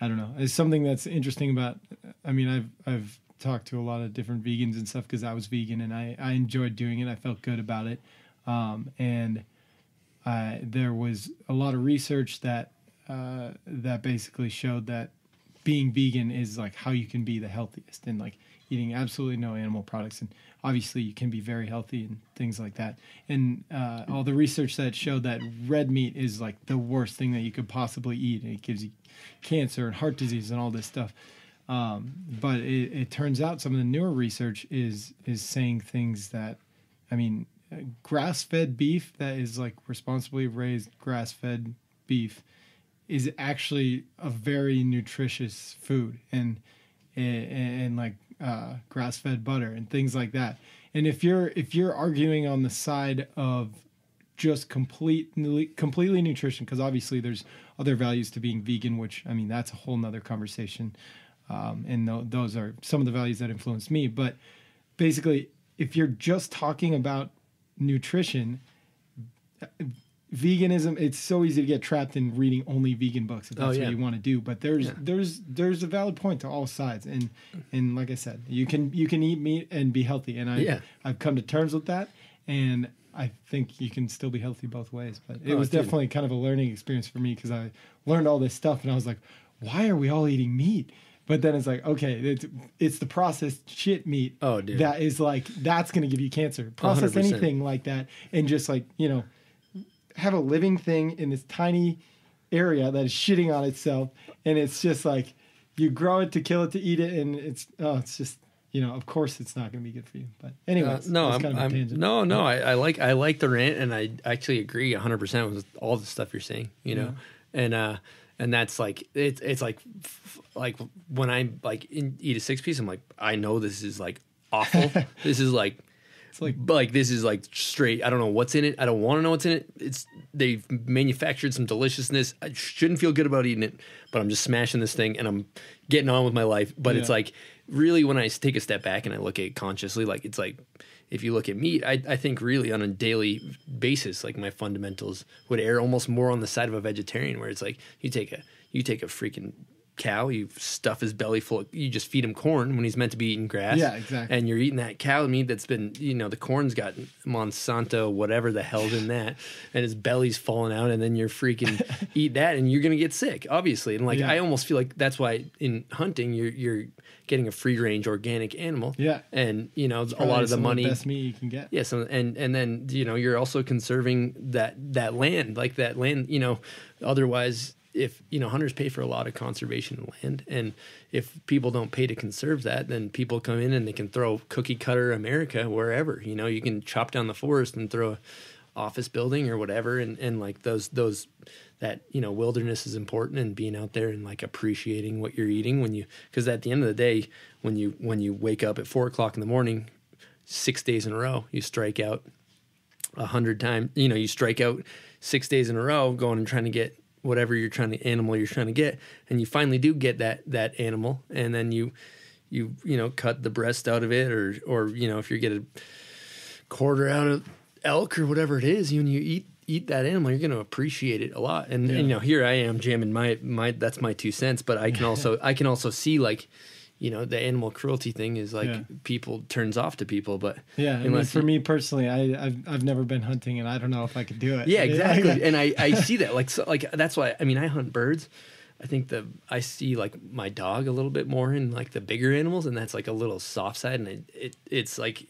I don't know. It's something that's interesting about. I mean, I've talked to a lot of different vegans and stuff because I was vegan and I enjoyed doing it. I felt good about it, and there was a lot of research that basically showed that being vegan is like how you can be the healthiest, and like eating absolutely no animal products, and obviously you can be very healthy and things like that. And all the research that showed that red meat is like the worst thing that you could possibly eat, and it gives you cancer and heart disease and all this stuff. But it turns out some of the newer research is saying things that, I mean, grass-fed beef that is like responsibly raised grass-fed beef is actually a very nutritious food, and like grass-fed butter and things like that. And if you're arguing on the side of just completely nutrition, because obviously there's other values to being vegan, which, I mean, that's a whole nother conversation. And those are some of the values that influenced me. But basically, if you're just talking about nutrition, veganism, it's so easy to get trapped in reading only vegan books if that's what you want to do. But there's a valid point to all sides, and like I said, you can eat meat and be healthy, and I've come to terms with that, and I think you can still be healthy both ways. But it was definitely kind of a learning experience for me, because I learned all this stuff and I was like, why are we all eating meat? But then it's like, okay, it's the processed shit meat that is like, that's going to give you cancer. Process 100%. Anything like that, and just like, you know, have a living thing in this tiny area that is shitting on itself, and it's just like, you grow it to kill it to eat it, and it's just, you know, of course it's not going to be good for you. But anyways, I like the rant, and I actually agree 100% with all the stuff you're saying, you know, and that's like, it's like when I like eat a 6-piece, I'm like, I know this is like awful. This is like, it's like this is like straight. I don't know what's in it. I don't want to know what's in it. They've manufactured some deliciousness. I shouldn't feel good about eating it, but I'm just smashing this thing and I'm getting on with my life. But it's like, really, when I take a step back and I look at it consciously, like, it's like, if you look at meat, I think really on a daily basis, like, my fundamentals would err almost more on the side of a vegetarian, where it's like, you take a freaking cow, you stuff his belly full, you just feed him corn when he's meant to be eating grass. Yeah, exactly. And you're eating that cow meat that's been, you know, the corn's got Monsanto, whatever the hell's in that, and his belly's falling out, and then you're freaking eat that, and you're going to get sick, obviously. And like, I almost feel like that's why in hunting, you're getting a free range organic animal. Yeah. And, you know, a lot of the money, the best meat you can get. Yeah. So, and then, you know, you're also conserving that land, like that land, you know, otherwise, if, you know, hunters pay for a lot of conservation of land, and if people don't pay to conserve that, then people come in and they can throw cookie cutter America wherever. You know, you can chop down the forest and throw a office building or whatever, and like those that, you know, wilderness is important, and being out there and like appreciating what you're eating when you, because at the end of the day, when you wake up at 4:00 in the morning, 6 days in a row, you strike out 100 times. You know, you strike out 6 days in a row going and trying to get whatever animal you're trying to get, and you finally do get that animal, and then you know, cut the breast out of it, or you know, if you get a quarter out of elk or whatever it is, when you eat that animal, you're going to appreciate it a lot. And you know, here I am jamming my that's my 2 cents, but I can also see, like, you know, the animal cruelty thing is like, people turns off to people, but I mean, for me personally, I've never been hunting, and I don't know if I could do it. Yeah, exactly. And I see that, like, so, like, that's why, I mean, I hunt birds. I think I see like my dog a little bit more in like the bigger animals, and that's like a little soft side, and it's like,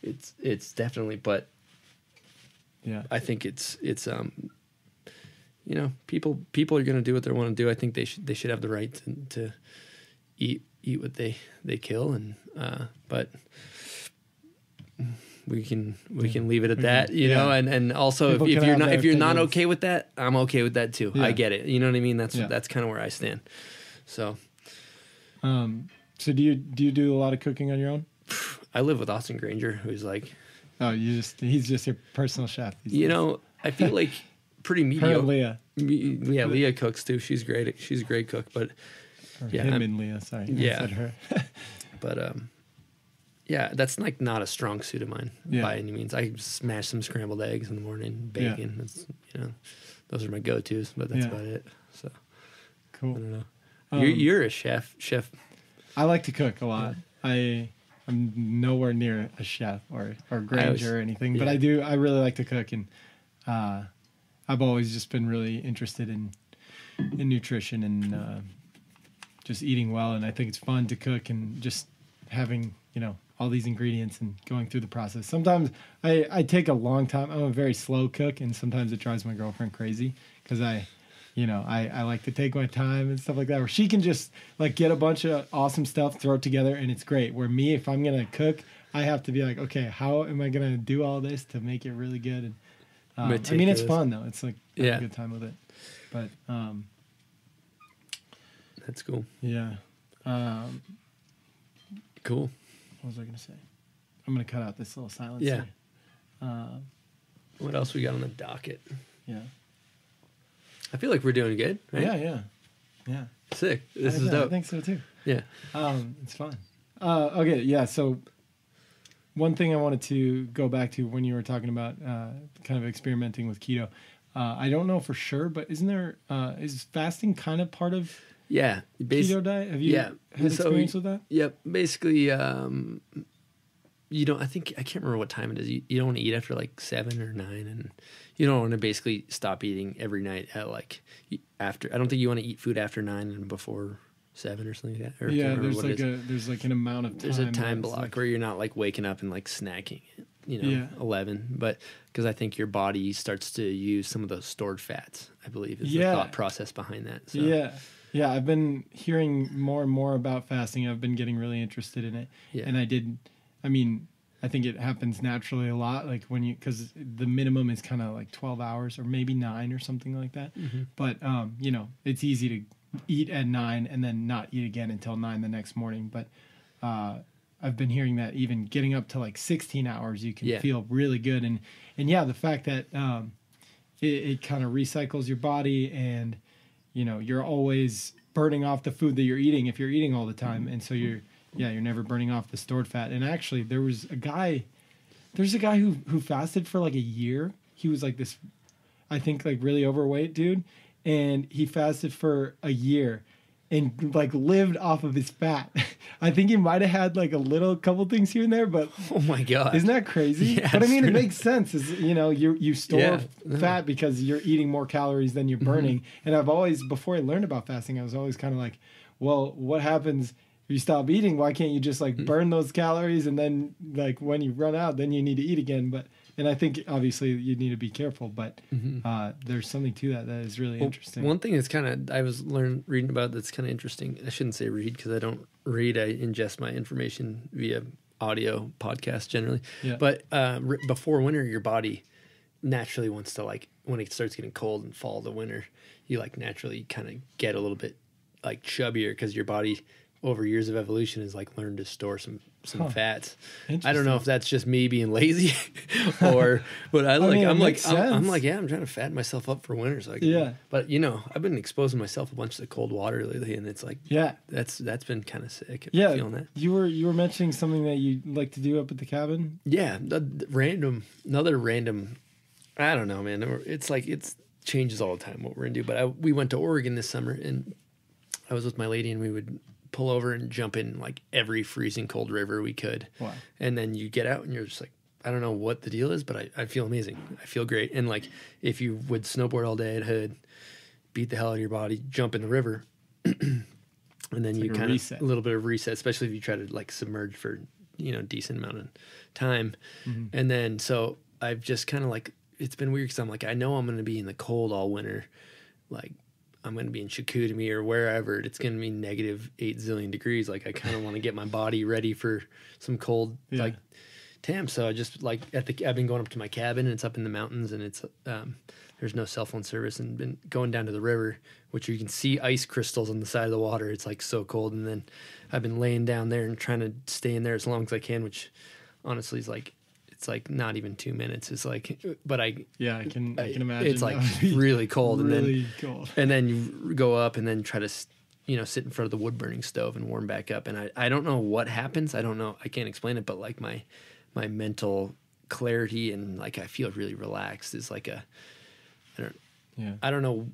it's definitely, but I think it's you know, people are going to do what they want to do. I think they should have the right to eat what they kill, and but we can leave it at that, you know, and also if you're not okay with that, I'm okay with that too. I get it. You know what I mean? That's kind of where I stand. So, So do you do a lot of cooking on your own? I live with Austin Granger, who's like, oh, he's just your personal chef. I feel like pretty mediocre. Her and Leah. Yeah, Leah cooks too. She's great. She's a great cook, but him and Leah. Sorry, yeah, I said her. But yeah, that's like not a strong suit of mine by any means. I smash some scrambled eggs in the morning, bacon. Yeah. It's, those are my go-tos, but that's about it. So cool. I don't know. You're a chef. I like to cook a lot. Yeah. I'm nowhere near a chef or Granger or anything, but I really like to cook, and I've always just been really interested in nutrition and just eating well, and I think it's fun to cook and just having all these ingredients and going through the process. Sometimes I take a long time. I'm a very slow cook, and sometimes it drives my girlfriend crazy because I like to take my time and stuff like that, where she can just like get a bunch of awesome stuff, throw it together, and it's great. Where me, if I'm going to cook, I have to be like, okay, how am I going to do all this to make it really good? And I mean, it's fun though. It's like a good time with it. But that's cool. Yeah. Cool. What was I going to say? I'm going to cut out this little silence. Yeah. What else we got on the docket? Yeah. I feel like we're doing good, right? Yeah. Sick. This is dope. I think so too. Yeah. It's fun. Okay, yeah, so one thing I wanted to go back to when you were talking about kind of experimenting with keto. I don't know for sure, but is fasting kind of part of keto diet? Have you had experience with that? Yep. Basically, I can't remember what time it is. You don't want to eat after like 7 or 9, and you don't want to basically stop eating every night at like after. I don't think you want to eat food after 9 and before 7 or something like that. Or there's like an amount of time. There's a time block where you're not like waking up and like snacking at 11, but because I think your body starts to use some of those stored fats, I believe is the thought process behind that. So. Yeah, I've been hearing more and more about fasting. I've been getting really interested in it. Yeah. And I think it happens naturally a lot, like because the minimum is kind of like 12 hours or maybe 9 or something like that. Mm-hmm. But, it's easy to eat at 9 and then not eat again until 9 the next morning. But I've been hearing that even getting up to like 16 hours, you can feel really good. And the fact that it kind of recycles your body, and, you're always burning off the food that you're eating if you're eating all the time. And so you're never burning off the stored fat. And actually there's a guy who fasted for like a year. He was like this, I think like really overweight dude. And he fasted for a year and like lived off of his fat. I think he might've had like a couple things here and there, but oh my God, isn't that crazy? Yeah, but I mean, it makes sense. You store fat because you're eating more calories than you're burning. Mm-hmm. And before I learned about fasting, I was always kind of like, well, what happens if you stop eating? Why can't you just like burn those calories, and then like when you run out, then you need to eat again? And I think obviously you need to be careful, but there's something to that is really interesting. One thing that's I was reading about that's kind of interesting. I shouldn't say read because I don't read. I ingest my information via audio podcast generally. Yeah. But before winter, your body naturally wants to, like, when it starts getting cold and fall to winter, you like naturally kind of get a little bit like chubbier because your body over years of evolution has like learned to store some fats. I don't know if that's just me being lazy but I'm trying to fatten myself up for winter so I can, but I've been exposing myself a bunch to cold water lately, and it's like that's been kind of sick. Feeling that. You were mentioning something that you like to do up at the cabin. Another random I don't know, man. It's like it changes all the time what we're gonna do, but we went to Oregon this summer, and I was with my lady, and we would pull over and jump in like every freezing cold river we could. Wow. And then you get out and you're just like, I don't know what the deal is, but I feel amazing. I feel great. And like, if you would snowboard all day at hood, beat the hell out of your body, jump in the river, and then you kind of a little bit of reset, especially if you try to like submerge for, decent amount of time. Mm-hmm. And then, so I've just kind of like, it's been weird because I'm like, I know I'm going to be in the cold all winter. Like, I'm going to be in Chicoutimi or wherever. It's going to be -8 zillion degrees. Like, I kind of want to get my body ready for some cold, like Damn. So I just like I've been going up to my cabin, and it's up in the mountains, and it's there's no cell phone service, and been going down to the river, which you can see ice crystals on the side of the water. It's like so cold, and then I've been laying down there and trying to stay in there as long as I can, which honestly is like it's like not even 2 minutes. It's like, but I can imagine. It's like really cold, really cold, and then you go up and then try to sit in front of the wood burning stove and warm back up. And I don't know what happens. I don't know. I can't explain it, but like my mental clarity and like I feel really relaxed is like I don't know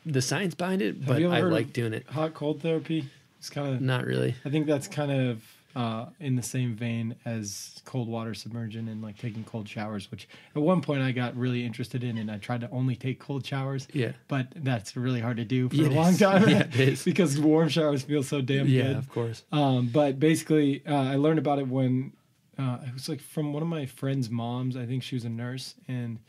the science behind it, but I like doing it. Hot cold therapy. It's kind of not really. I think that's kind of in the same vein as cold water submersion and like taking cold showers, which at one point I got really interested in, and I tried to only take cold showers. Yeah. But that's really hard to do for a long time. Yeah, it is. Because warm showers feel so damn good. Yeah, of course. But basically, I learned about it when it was like from one of my friend's moms. I think she was a nurse, and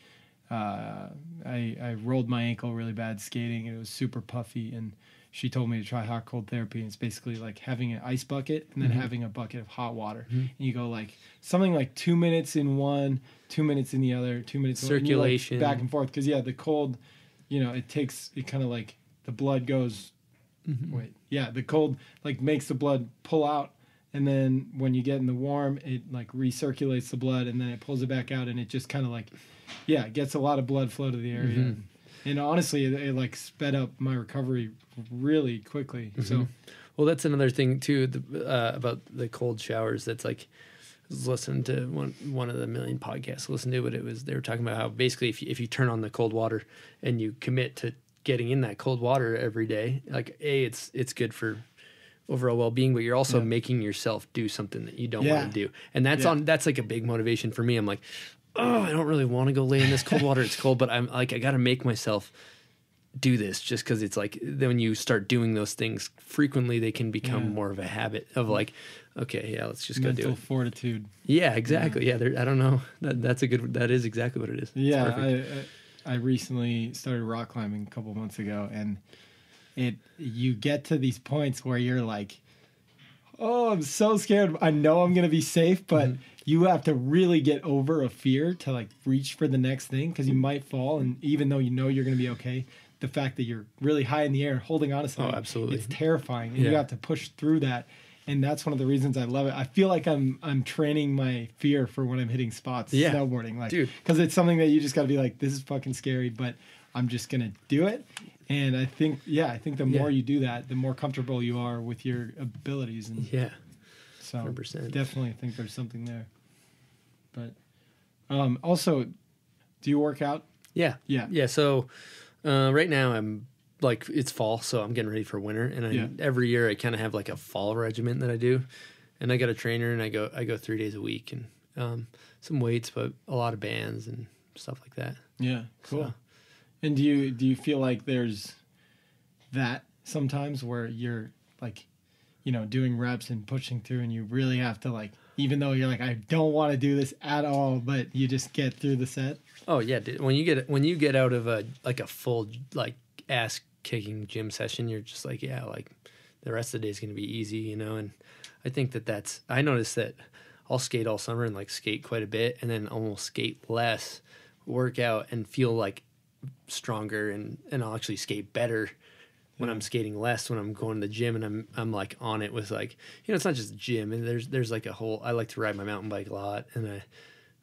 I rolled my ankle really bad skating, and it was super puffy, and she told me to try hot cold therapy. And it's basically like having an ice bucket and then having a bucket of hot water. And you go like something like 2 minutes in one, 2 minutes in the other, 2 minutes in circulation, back and forth. Because the cold, it kind of like the blood goes. The cold like makes the blood pull out, and then when you get in the warm, it like recirculates the blood, and then it pulls it back out, and it just kind of like it gets a lot of blood flow to the area. And honestly, it like sped up my recovery really quickly. So, well, that's another thing too about the cold showers. That's like I was listening to one of the million podcasts I listened to, but they were talking about how basically if you turn on the cold water and you commit to getting in that cold water every day, like it's good for overall well-being, but you're also making yourself do something that you don't want to do, and that's like a big motivation for me. I'm like, oh, I don't really want to go lay in this cold water. It's cold, but I'm like, I got to make myself do this just because it's like then when you start doing those things frequently, they can become more of a habit of like, okay, let's just go do it. Mental fortitude. Yeah, exactly. Yeah, I don't know. That is exactly what it is. Yeah, I recently started rock climbing a couple months ago, and you get to these points where you're like, oh, I'm so scared. I know I'm going to be safe, but you have to really get over a fear to like reach for the next thing because you might fall. And even though you know you're going to be okay, the fact that you're really high in the air holding on to something, absolutely, it's terrifying. And you have to push through that. And that's one of the reasons I love it. I feel like I'm training my fear for when I'm hitting spots snowboarding. Like, because it's something that you just got to be like, this is fucking scary, but I'm just going to do it. And I think the more you do that, the more comfortable you are with your abilities. And so 100%. Definitely think there's something there. But also, do you work out? Yeah. So right now I'm like, it's fall, so I'm getting ready for winter. And every year I kind of have like a fall regimen that I do. And I got a trainer, and I go 3 days a week, and some weights, but a lot of bands and stuff like that. Yeah, cool. So, and do you feel like there's that sometimes where you're like, doing reps and pushing through, and you really have to like, even though you're like, I don't want to do this at all, but you just get through the set? Oh yeah, dude. When you get out of a full like ass kicking gym session, you're just like, like the rest of the day is going to be easy, and I think I noticed that I'll skate all summer and like skate quite a bit, and then almost skate less, work out, and feel like stronger, and I'll actually skate better when I'm skating less, when I'm going to the gym, and I'm like on it with like, it's not just gym, and there's like a whole, I like to ride my mountain bike a lot, and I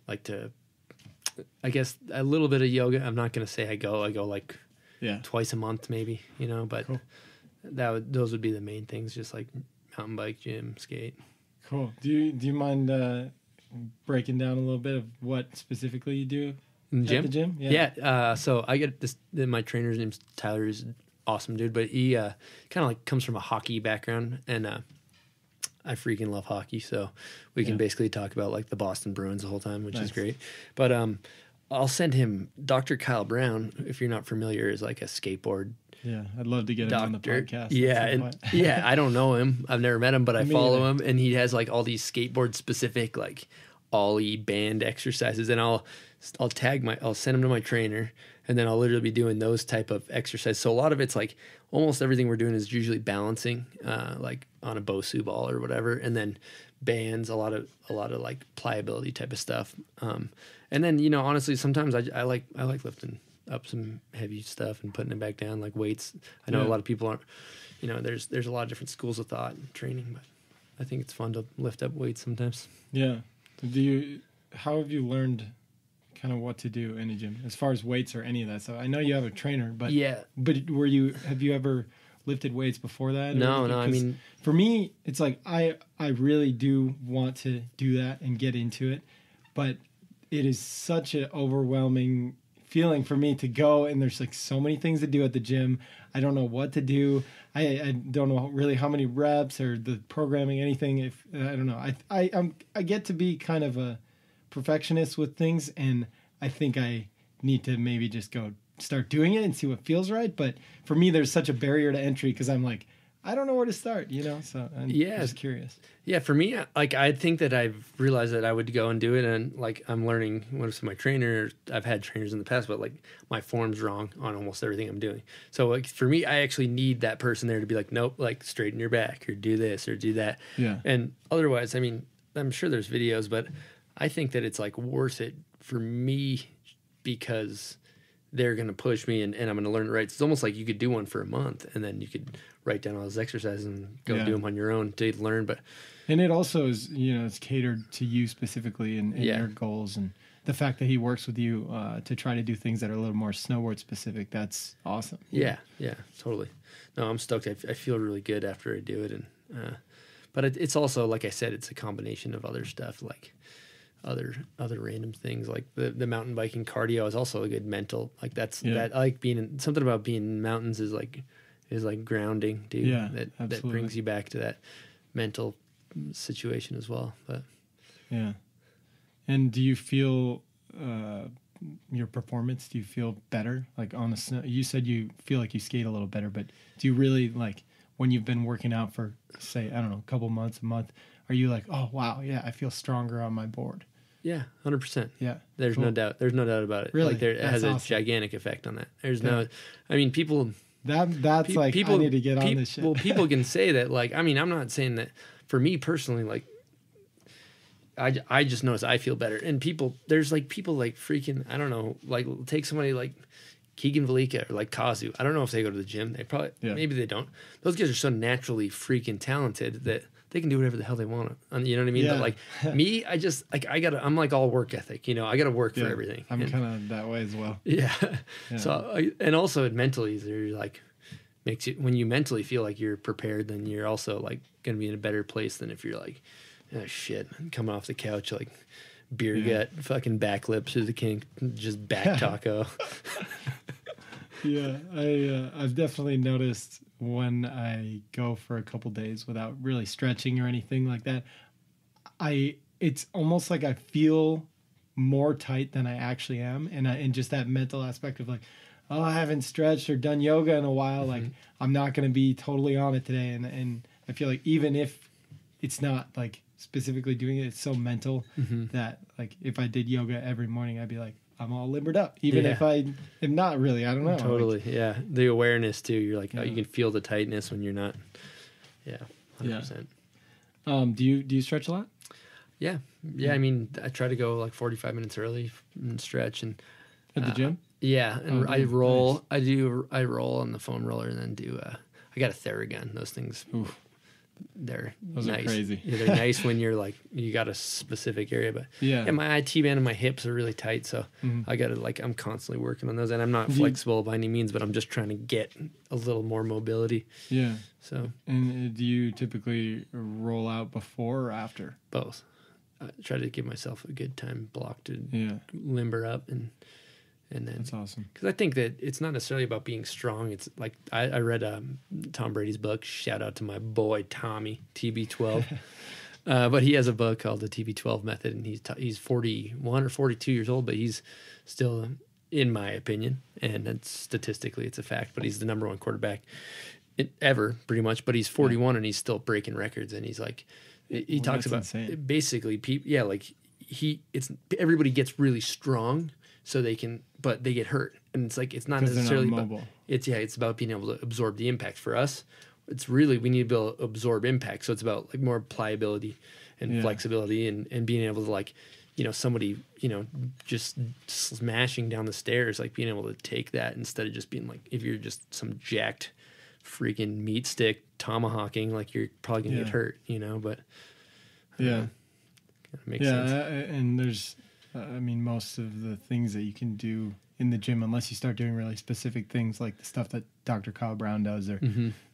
like to, I guess, a little bit of yoga. I'm not going to say I go like twice a month maybe, but cool. Those would be the main things, just like mountain bike, gym, skate. Cool. Do you mind breaking down a little bit of what specifically you do in the at the gym? Yeah. So I get this. My trainer's name's Tyler. He's an awesome dude, but he kind of like comes from a hockey background, and I freaking love hockey. So we can basically talk about like the Boston Bruins the whole time, which is great. But I'll send him Dr. Kyle Brown. If you're not familiar, is like a skateboard. Yeah, I'd love to get him on the podcast. Yeah, I don't know him. I've never met him, but I follow him, and he has like all these skateboard specific like ollie band exercises, and I'll send him to my trainer, and then I'll literally be doing those type of exercises. So a lot of it's like almost everything we're doing is usually balancing, like on a Bosu ball or whatever, and then bands, a lot of like pliability type of stuff. And then, you know, honestly, sometimes I like lifting up some heavy stuff and putting it back down, like weights. I know a lot of people aren't, you know, there's a lot of different schools of thought and training, but I think it's fun to lift up weights sometimes. Yeah. How have you learned kind of what to do in a gym as far as weights or any of that stuff? I know you have a trainer, but have you ever lifted weights before that? No, I mean, for me, it's like, I really do want to do that and get into it, but it is such an overwhelming feeling for me to go, and there's like so many things to do at the gym. I don't know what to do. I don't know really how many reps or the programming, anything. If I don't know, I get to be kind of a perfectionist with things, and I think I need to maybe just go start doing it and see what feels right. But for me, there's such a barrier to entry because I'm like, I don't know where to start, you know? So I'm just curious. Yeah, for me, like, I think that I've realized that I would go and do it, and like, I'm learning what my trainer, I've had trainers in the past, but like, my form's wrong on almost everything I'm doing. So like, for me, I actually need that person there to be like, nope, like, straighten your back or do this or do that. Yeah. And otherwise, I mean, I'm sure there's videos, but I think that it's like worth it for me because they're going to push me and I'm going to learn it right. It's almost like you could do one for a month and then you could write down all those exercises and go do them on your own to learn. And it also is, you know, it's catered to you specifically and your goals, and the fact that he works with you to try to do things that are a little more snowboard specific. That's awesome. Yeah, totally. No, I'm stoked. I feel really good after I do it. And, but it's also, like I said, it's a combination of other stuff, like other random things, like the mountain biking cardio is also a good mental, like that I like being in, something about being in mountains is like grounding, dude. Yeah, that brings you back to that mental situation as well. But yeah. And do you feel your performance, do you feel better like on the snow? You said you feel like you skate a little better, but do you really, like, when you've been working out for, say, I don't know, a couple months, a month, are you like, oh wow, yeah, I feel stronger on my board? Yeah, 100%. Yeah, there's no doubt. There's no doubt about it. Really, like it has a gigantic effect on that. There's no, I mean, people. That's like, people, I need to get on this shit. Well, people can say that. Like, I mean, I'm not saying that for me personally. Like, I just notice I feel better, and there's like people like freaking, I don't know, like take somebody like Keegan Velika or like Kazu. I don't know if they go to the gym. They probably, maybe they don't. Those guys are so naturally freaking talented that they can do whatever the hell they want. You know what I mean? Yeah. But like me, I just like, I'm like all work ethic, you know, I got to work for everything. I'm kind of that way as well. Yeah. So, and also mentally, they're like, makes you, when you mentally feel like you're prepared, then you're also like going to be in a better place than if you're like, oh shit, coming off the couch, like beer gut, fucking backlips to the king, just back taco. Yeah. I've definitely noticed when I go for a couple days without really stretching or anything like that, it's almost like I feel more tight than I actually am. And just that mental aspect of like, oh, I haven't stretched or done yoga in a while. Like, I'm not going to be totally on it today. And I feel like even if it's not like specifically doing it, it's so mental that like if I did yoga every morning, I'd be like, I'm all limbered up, even if I am not really. I don't know. Totally, like, the awareness too. You're like, you can feel the tightness when you're not. Yeah, 100%. Do you stretch a lot? Yeah. I mean, I try to go like 45 minutes early and stretch and at the gym. Yeah, and I roll. Nice. I roll on the foam roller and then do. I got a Theragun. Those things. Oof. Those nice. Are crazy. Yeah, they're nice when you're like, you got a specific area, but my IT band and my hips are really tight, so I got to like, I'm constantly working on those, and I'm not flexible by any means, but I'm just trying to get a little more mobility. Yeah. So. And do you typically roll out before or after? Both. I try to give myself a good time block to limber up and then that's awesome. Because I think that it's not necessarily about being strong. It's like I read Tom Brady's book. Shout out to my boy Tommy TB12. But he has a book called The TB12 Method, and he's 41 or 42 years old, but he's still, in my opinion, and statistically it's a fact. But he's the number one quarterback ever, pretty much. But he's 41 and he's still breaking records. And he's like, he talks about basically people. Yeah, like everybody gets really strong. So they can, but they get hurt, and it's like it's not necessarily mobile. It's about being able to absorb the impact. For us, it's really we need to be able to absorb impact. So it's about like more pliability and flexibility and being able to like, somebody, just smashing down the stairs, like being able to take that instead of just being like, if you're just some jacked freaking meat stick tomahawking, like you're probably gonna get hurt, but makes sense. And there's, most of the things that you can do in the gym, unless you start doing really specific things like the stuff that Dr. Kyle Brown does or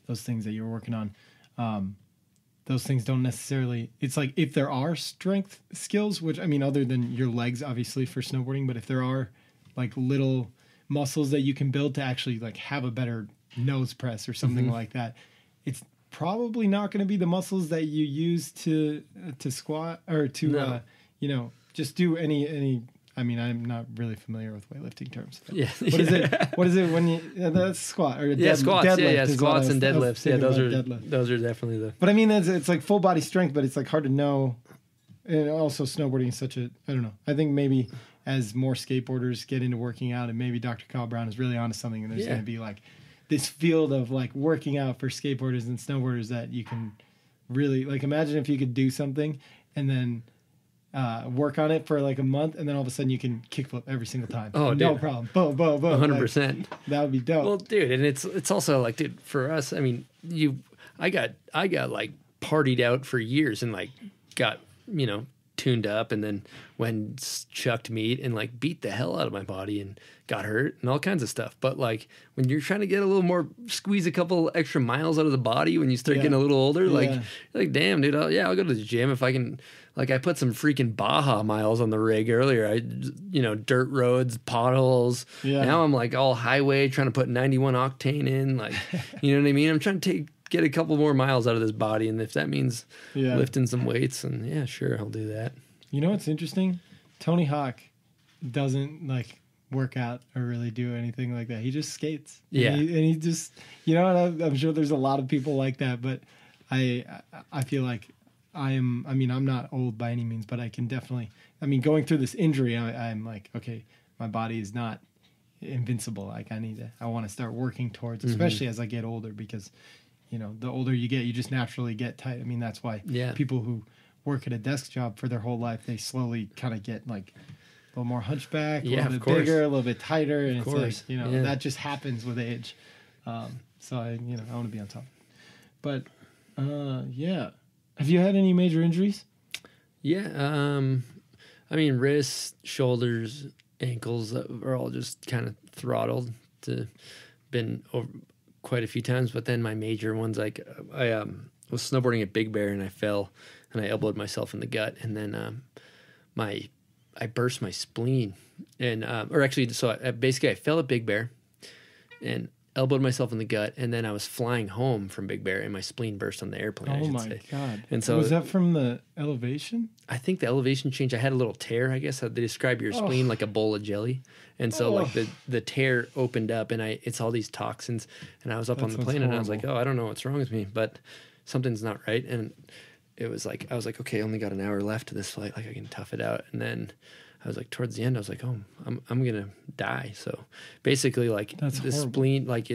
those things that you're working on, those things don't necessarily, it's like if there are strength skills, which other than your legs obviously for snowboarding, but if there are like little muscles that you can build to actually like have a better nose press or something like that, it's probably not going to be the muscles that you use to squat or to just do any. I'm not really familiar with weightlifting terms. Yeah. What is it? What is it when you that's squat or squats? Deadlift Squats and deadlifts. Yeah, those are definitely the. But it's like full body strength, but it's like hard to know. And also snowboarding is such a, I don't know. I think maybe as more skateboarders get into working out, and maybe Dr. Kyle Brown is really onto something, and there's going to be like this field of like working out for skateboarders and snowboarders that you can really like. Imagine if you could do something and then work on it for like a month, and then all of a sudden you can kickflip every single time. Oh, no dude. problem. Boom, boom, boom. 100%. Like, that would be dope. Well, dude, and it's also like, dude, for us, I got like partied out for years and like got tuned up, and then when chucked meat and like beat the hell out of my body and got hurt and all kinds of stuff. But like when you're trying to get a little more, squeeze a couple extra miles out of the body when you start getting a little older, like damn, dude, I'll go to the gym if I can. Like I put some freaking Baja miles on the rig earlier. Dirt roads, potholes. Yeah. Now I'm like all highway trying to put 91 octane in. Like, you know what I mean? I'm trying to get a couple more miles out of this body. And if that means lifting some weights, and sure, I'll do that. You know what's interesting? Tony Hawk doesn't like work out or really do anything like that. He just skates. Yeah. And he just, I'm sure there's a lot of people like that, but I feel like I'm not old by any means, but I can definitely, going through this injury, I'm like, okay, my body is not invincible. Like I want to start working towards, especially as I get older, because, the older you get, you just naturally get tight. That's why people who work at a desk job for their whole life, they slowly kind of get like a little more hunchback, a little bit bigger, a little bit tighter. And it's like, that just happens with age. So I want to be on top. But, have you had any major injuries? Yeah. Wrists, shoulders, ankles are all just kind of throttled. Been over quite a few times, but then my major ones, like I was snowboarding at Big Bear and I fell and I elbowed myself in the gut, and then I burst my spleen, and basically I fell at Big Bear and elbowed myself in the gut, and then I was flying home from Big Bear and my spleen burst on the airplane. Oh my God. And so was that from the elevation? I think the elevation change. I had a little tear, I guess. They describe your spleen like a bowl of jelly. And so like the tear opened up, and it's all these toxins, and I was up on the plane and I was like, I don't know what's wrong with me, but something's not right. And I was like, okay, I only got an hour left of this flight. Like I can tough it out. And then I was like, towards the end, I was like, I'm gonna die. So basically, like the spleen, like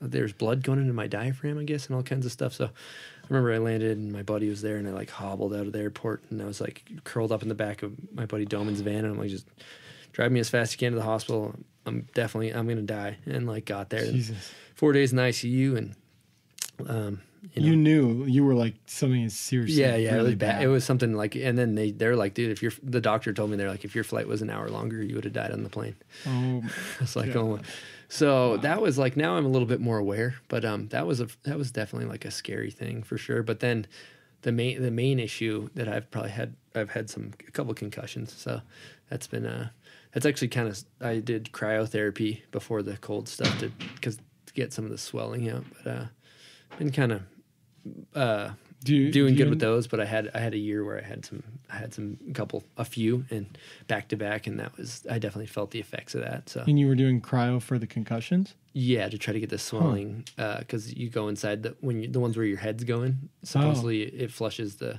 there's blood going into my diaphragm, I guess, and all kinds of stuff. So I remember I landed and my buddy was there, and I like hobbled out of the airport, and I was like curled up in the back of my buddy Doman's van, and I'm like, just drive me as fast as you can to the hospital. I'm gonna die, and like got there. Jesus. 4 days in ICU, and you knew you were like something is seriously really it was bad. It was something like, and then they're like, dude, the doctor told me, they're like, if your flight was an hour longer, you would have died on the plane. Oh, I was like, oh. So that was like, now I'm a little bit more aware, but that was definitely like a scary thing for sure. But then the main issue that I've had a couple concussions. So that's been that's actually kind of, I did cryotherapy before the cold stuff to get some of the swelling out, but been kind of doing good with those. But I had a year where I had a few and back to back, and I definitely felt the effects of that. So, and you were doing cryo for the concussions? Yeah, to try to get the swelling, because you go inside the ones where your head's going. Supposedly, it flushes the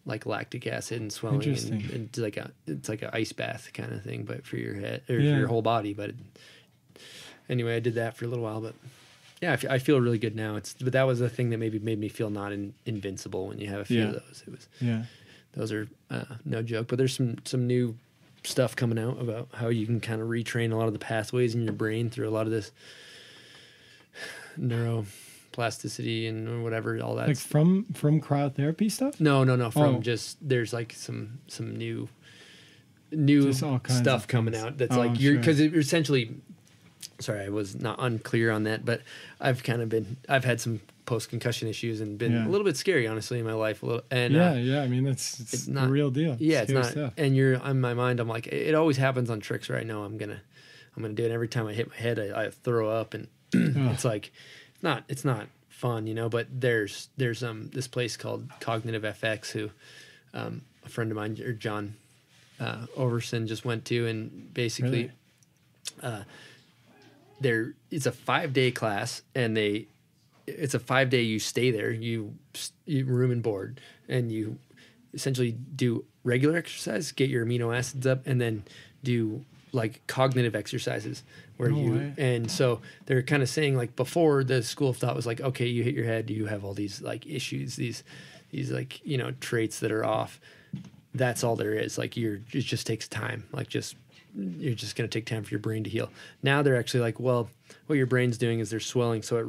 like lactic acid and swelling, and it's like a ice bath kind of thing, but for your head or for your whole body. But anyway, I did that for a little while, but Yeah, I feel really good now. But that was the thing that maybe made me feel not invincible when you have a few of those. It was those are no joke. But there's some new stuff coming out about how you can kind of retrain a lot of the pathways in your brain through a lot of this neuroplasticity and whatever, all that. Like from cryotherapy stuff? No. From just there's like some new stuff coming out that's like you're because it essentially. Sorry, I was not unclear on that, but I've had some post-concussion issues and been a little bit scary, honestly, in my life. I mean, it's not the real deal. Yeah, it's not. Stuff. And you're on my mind. I'm like, it always happens on tricks where I know I'm gonna do it. Every time I hit my head, I throw up, and it's like, it's not fun, you know. But there's this place called Cognitive FX who a friend of mine, or John Overson, just went to, and basically. Really? It's a 5-day class, and it's a 5-day you stay there, you room and board, and you essentially do regular exercise, get your amino acids up, and then do like cognitive exercises where and so they're kind of saying, like, before, the school of thought was like, okay, you hit your head, you have all these like issues, these like, you know, traits that are off. That's all there is. Like, it just takes time. Like, you're just going to take time for your brain to heal. Now they're actually like, well, what your brain's doing is there's swelling, so it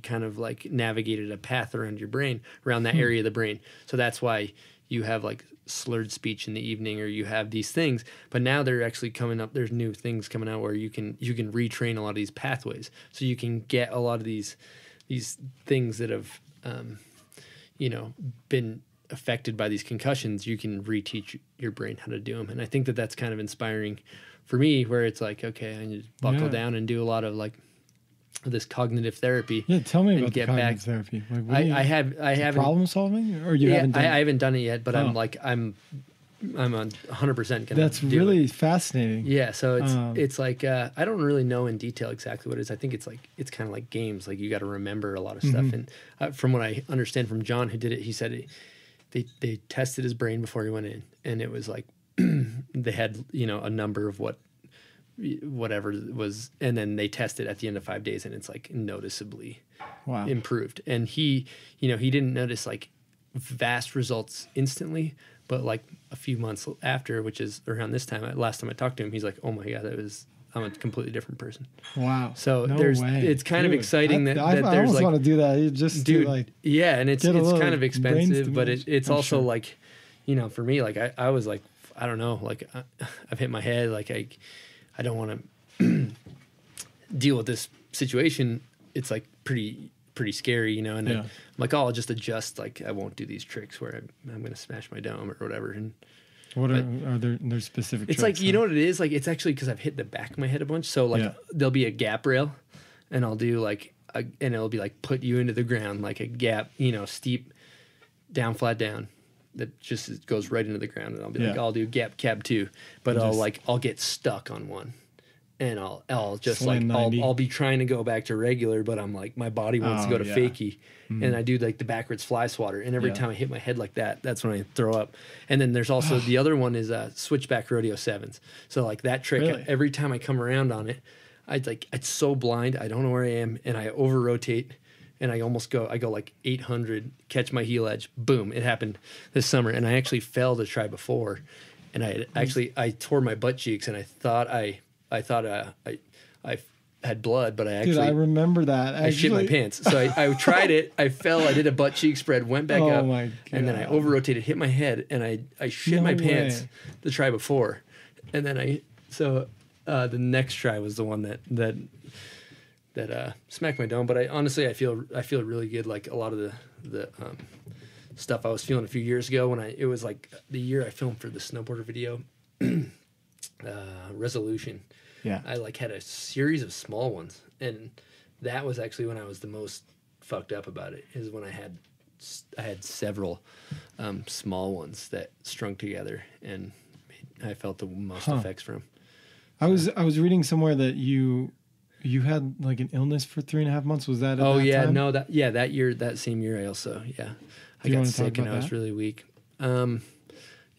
kind of like navigated a path around your brain, around that area of the brain. So that's why you have like slurred speech in the evening, or you have these things. But now they're actually coming up. There's new things coming out where you can retrain a lot of these pathways, so you can get a lot of these things that have been affected by these concussions. You can reteach your brain how to do them. And I think that that's kind of inspiring for me, where it's like, okay, I need to buckle down and do a lot of like this cognitive therapy. Yeah, tell me about the cognitive therapy. Like, I haven't problem solving, or you haven't done I haven't done it yet, but I'm on 100% gonna. That's really fascinating. Yeah, so it's like I don't really know in detail exactly what it is. I think it's kind of like games. Like, you got to remember a lot of stuff. And from what I understand from John, who did it, he said they tested his brain before he went in, and it was like they had a number of whatever it was, and then they tested at the end of 5 days, and it's like noticeably improved. And he didn't notice like vast results instantly, but like a few months after, which is around this time, last time I talked to him, he's like, oh my God, I'm a completely different person. Wow. So it's kind of exciting that I there's almost like, want to do that. Just dude, to like, and it's kind of expensive, but it's also sure. like, for me, like I was like, I don't know, like I've hit my head, like I don't want to deal with this situation. It's like pretty scary, and I'm like, oh, I'll just adjust. Like, I won't do these tricks where I'm going to smash my dome or whatever. And what are there specific it's tricks? like, you know what it is? Like, it's actually because I've hit the back of my head a bunch. So like there'll be a gap rail, and I'll do like, and it'll be like put you into the ground, like a gap, steep down, flat down. That just goes right into the ground, and I'll be like, I'll do gap cab 2, but I'll get stuck on one, and I'll just like I'll be trying to go back to regular, but I'm like, my body wants to go to fakie, and I do like the backwards fly swatter, and every time I hit my head like that, that's when I throw up. And then there's also the other one is switchback rodeo 7s. So like that trick, every time I come around on it, it's so blind, I don't know where I am, and I over rotate. And I go like 800, catch my heel edge, boom. It happened this summer, and I actually fell to try before, and I tore my butt cheeks, and I thought I had blood, but I actually, dude, I remember that. I shit my pants. So I tried it, I fell, I did a butt cheek spread, went back up, my God. and then I over rotated, hit my head, and I shit my pants to try before, and then the next try was the one that smacked my dome. But I feel really good. Like, a lot of the stuff I was feeling a few years ago it was like the year I filmed for the snowboarder video, Resolution. Yeah. I like had a series of small ones, and that was actually when I was the most fucked up about it, is when I had several small ones that strung together, and I felt the most effects from. I was reading somewhere that you had like an illness for 3.5 months. Was that? Time? No, that same year I also I got sick and I was really weak.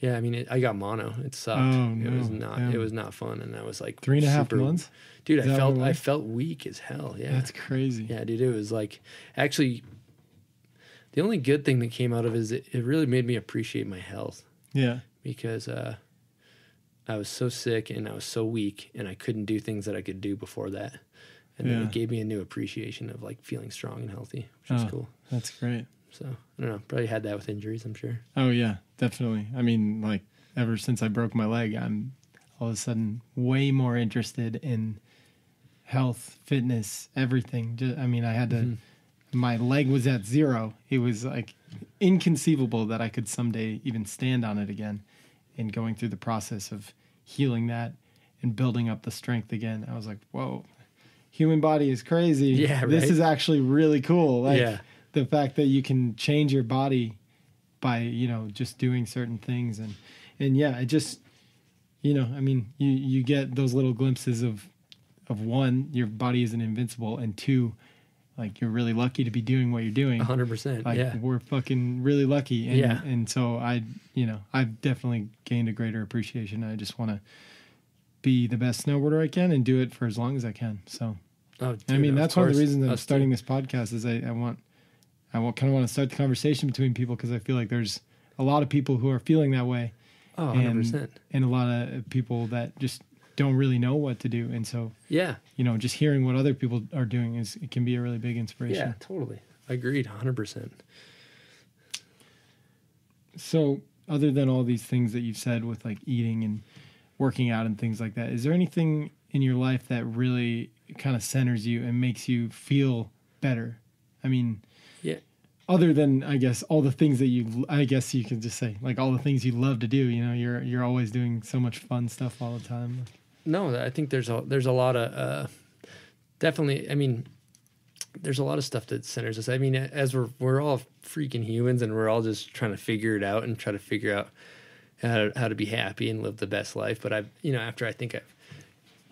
I mean, I got mono. It sucked. Oh, no. It was not fun, and I was like 3.5 months. Dude, I felt weak as hell. Yeah. That's crazy. Yeah, dude. It was like, actually, the only good thing that came out of it is it really made me appreciate my health. Yeah. Because I was so sick and I was so weak and I couldn't do things that I could do before that. And then it gave me a new appreciation of like feeling strong and healthy, which is cool. That's great. So I don't know, probably had that with injuries, I'm sure. Oh yeah, definitely. I mean, like ever since I broke my leg, I'm all of a sudden way more interested in health, fitness, everything. I mean, I had to, my leg was at 0. It was like inconceivable that I could someday even stand on it again. And going through the process of healing that and building up the strength again, I was like, whoa, human body is crazy. Yeah, right? This is actually really cool. Like the fact that you can change your body by, you know, just doing certain things. And yeah, it just, you know, I mean, you get those little glimpses of one, your body isn't invincible, and 2, like you're really lucky to be doing what you're doing. 100%. Like we're fucking really lucky. And, and so I've definitely gained a greater appreciation. I just want to be the best snowboarder I can and do it for as long as I can. So, dude, I mean, that's one of the reasons I'm starting this podcast is I kind of want to start the conversation between people, because I feel like there's a lot of people who are feeling that way. Oh, 100%. And a lot of people that just don't really know what to do. And so, you know, just hearing what other people are doing it can be a really big inspiration. Yeah, totally. Agreed. 100%. So other than all these things that you've said with like eating and working out and things like that, is there anything in your life that really kind of centers you and makes you feel better? I mean, other than, I guess, all the things that I guess you could just say, like all the things you love to do, you know, you're always doing so much fun stuff all the time. No, I think there's a lot of, definitely, I mean, there's a lot of stuff that centers us. I mean, as we're all freaking humans and we're all just trying to figure it out and try to figure out how to be happy and live the best life. But after I think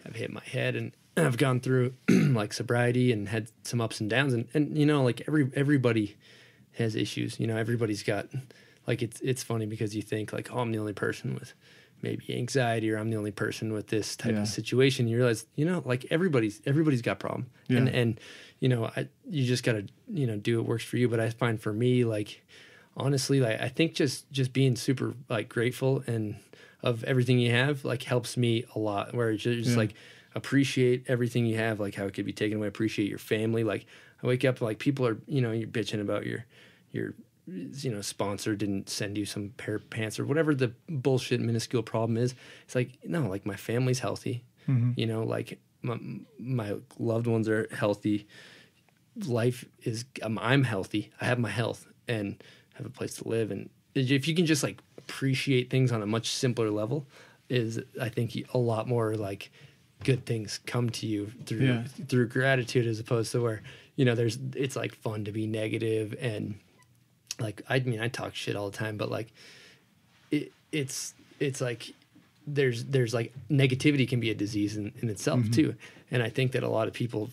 I've hit my head and I've gone through like sobriety and had some ups and downs and you know, like everybody has issues, you know, everybody's got, like, it's funny because you think like, oh, I'm the only person with maybe anxiety, or I'm the only person with this type of situation. You realize, you know, like everybody's got problem. And you know, you just got to, you know, do what works for you. But I find for me, like, honestly, like, I think just being super like grateful and of everything you have, like, helps me a lot, where it's just like, appreciate everything you have, like how it could be taken away, appreciate your family. Like, I wake up, like, people are, you know, you're bitching about your you know, sponsor didn't send you some pair of pants or whatever the bullshit minuscule problem is. It's like, no, like, my family's healthy, you know, like my loved ones are healthy. Life is, I'm healthy. I have my health and have a place to live. And if you can just like appreciate things on a much simpler level, is, I think, a lot more like good things come to you through gratitude, as opposed to where, you know, it's like fun to be negative. And like, I mean, I talk shit all the time, but like it's like there's like negativity can be a disease in itself too. And I think that a lot of people's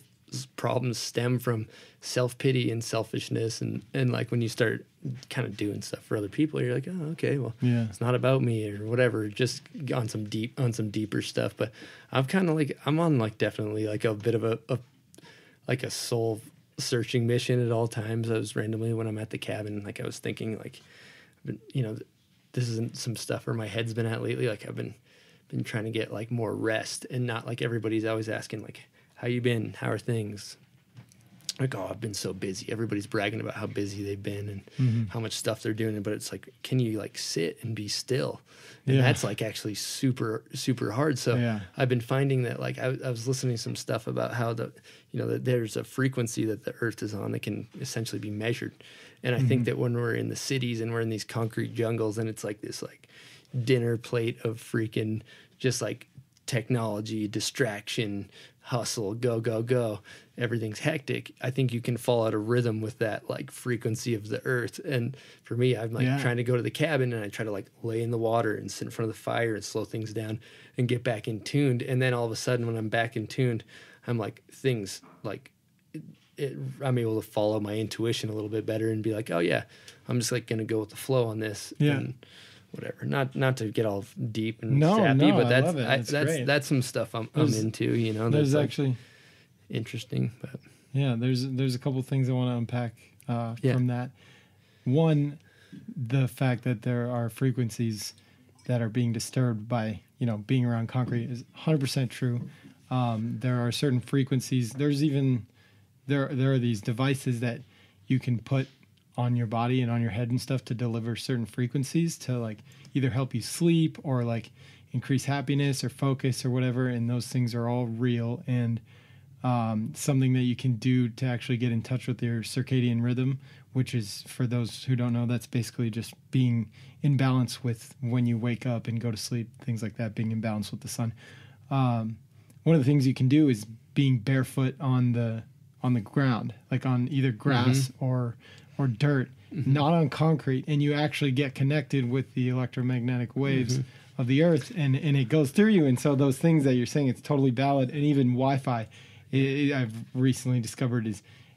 problems stem from self-pity and selfishness. And like, when you start kind of doing stuff for other people, you're like, oh, okay, well, it's not about me or whatever, just on some deeper stuff. But I'm kind of like, I'm on like definitely like a bit of a soul searching mission at all times. I was randomly, when I'm at the cabin, like, I was thinking, like, you know, this isn't some stuff where my head's been at lately. Like, I've been trying to get like more rest, and not like everybody's always asking like, how you been? How are things? Like, oh, I've been so busy. Everybody's bragging about how busy they've been and how much stuff they're doing. But it's like, can you like sit and be still? And that's like actually super, super hard. So I've been finding that, like, I was listening to some stuff about how that there's a frequency that the earth is on that can essentially be measured. And I think that when we're in the cities and we're in these concrete jungles and it's like this like dinner plate of freaking just like technology, distraction, hustle, go, everything's hectic, I think you can fall out of rhythm with that like frequency of the earth. And for me, I'm like trying to go to the cabin and I try to like lay in the water and sit in front of the fire and slow things down and get back in tuned. And then all of a sudden, when I'm back in tuned, I'm like, things like I'm able to follow my intuition a little bit better and be like, oh yeah, I'm just like going to go with the flow on this. And whatever. Not to get all deep and No, sappy, but I love it. Great. that's some stuff I'm into. You know, There's that's actually interesting, but there's a couple things I want to unpack from that. One, the fact that there are frequencies that are being disturbed by being around concrete is 100% true. There are certain frequencies. There's even there are these devices that you can put on your body and on your head and stuff to deliver certain frequencies to like either help you sleep or like increase happiness or focus or whatever. And those things are all real and something that you can do to actually get in touch with your circadian rhythm, which is, for those who don't know, that's basically just being in balance with when you wake up and go to sleep, things like that, being in balance with the sun. One of the things you can do is being barefoot on the ground, like on either grass or dirt, not on concrete, and you actually get connected with the electromagnetic waves of the earth, and it goes through you. And so those things that you're saying, it's totally valid. And even Wi-Fi, I've recently discovered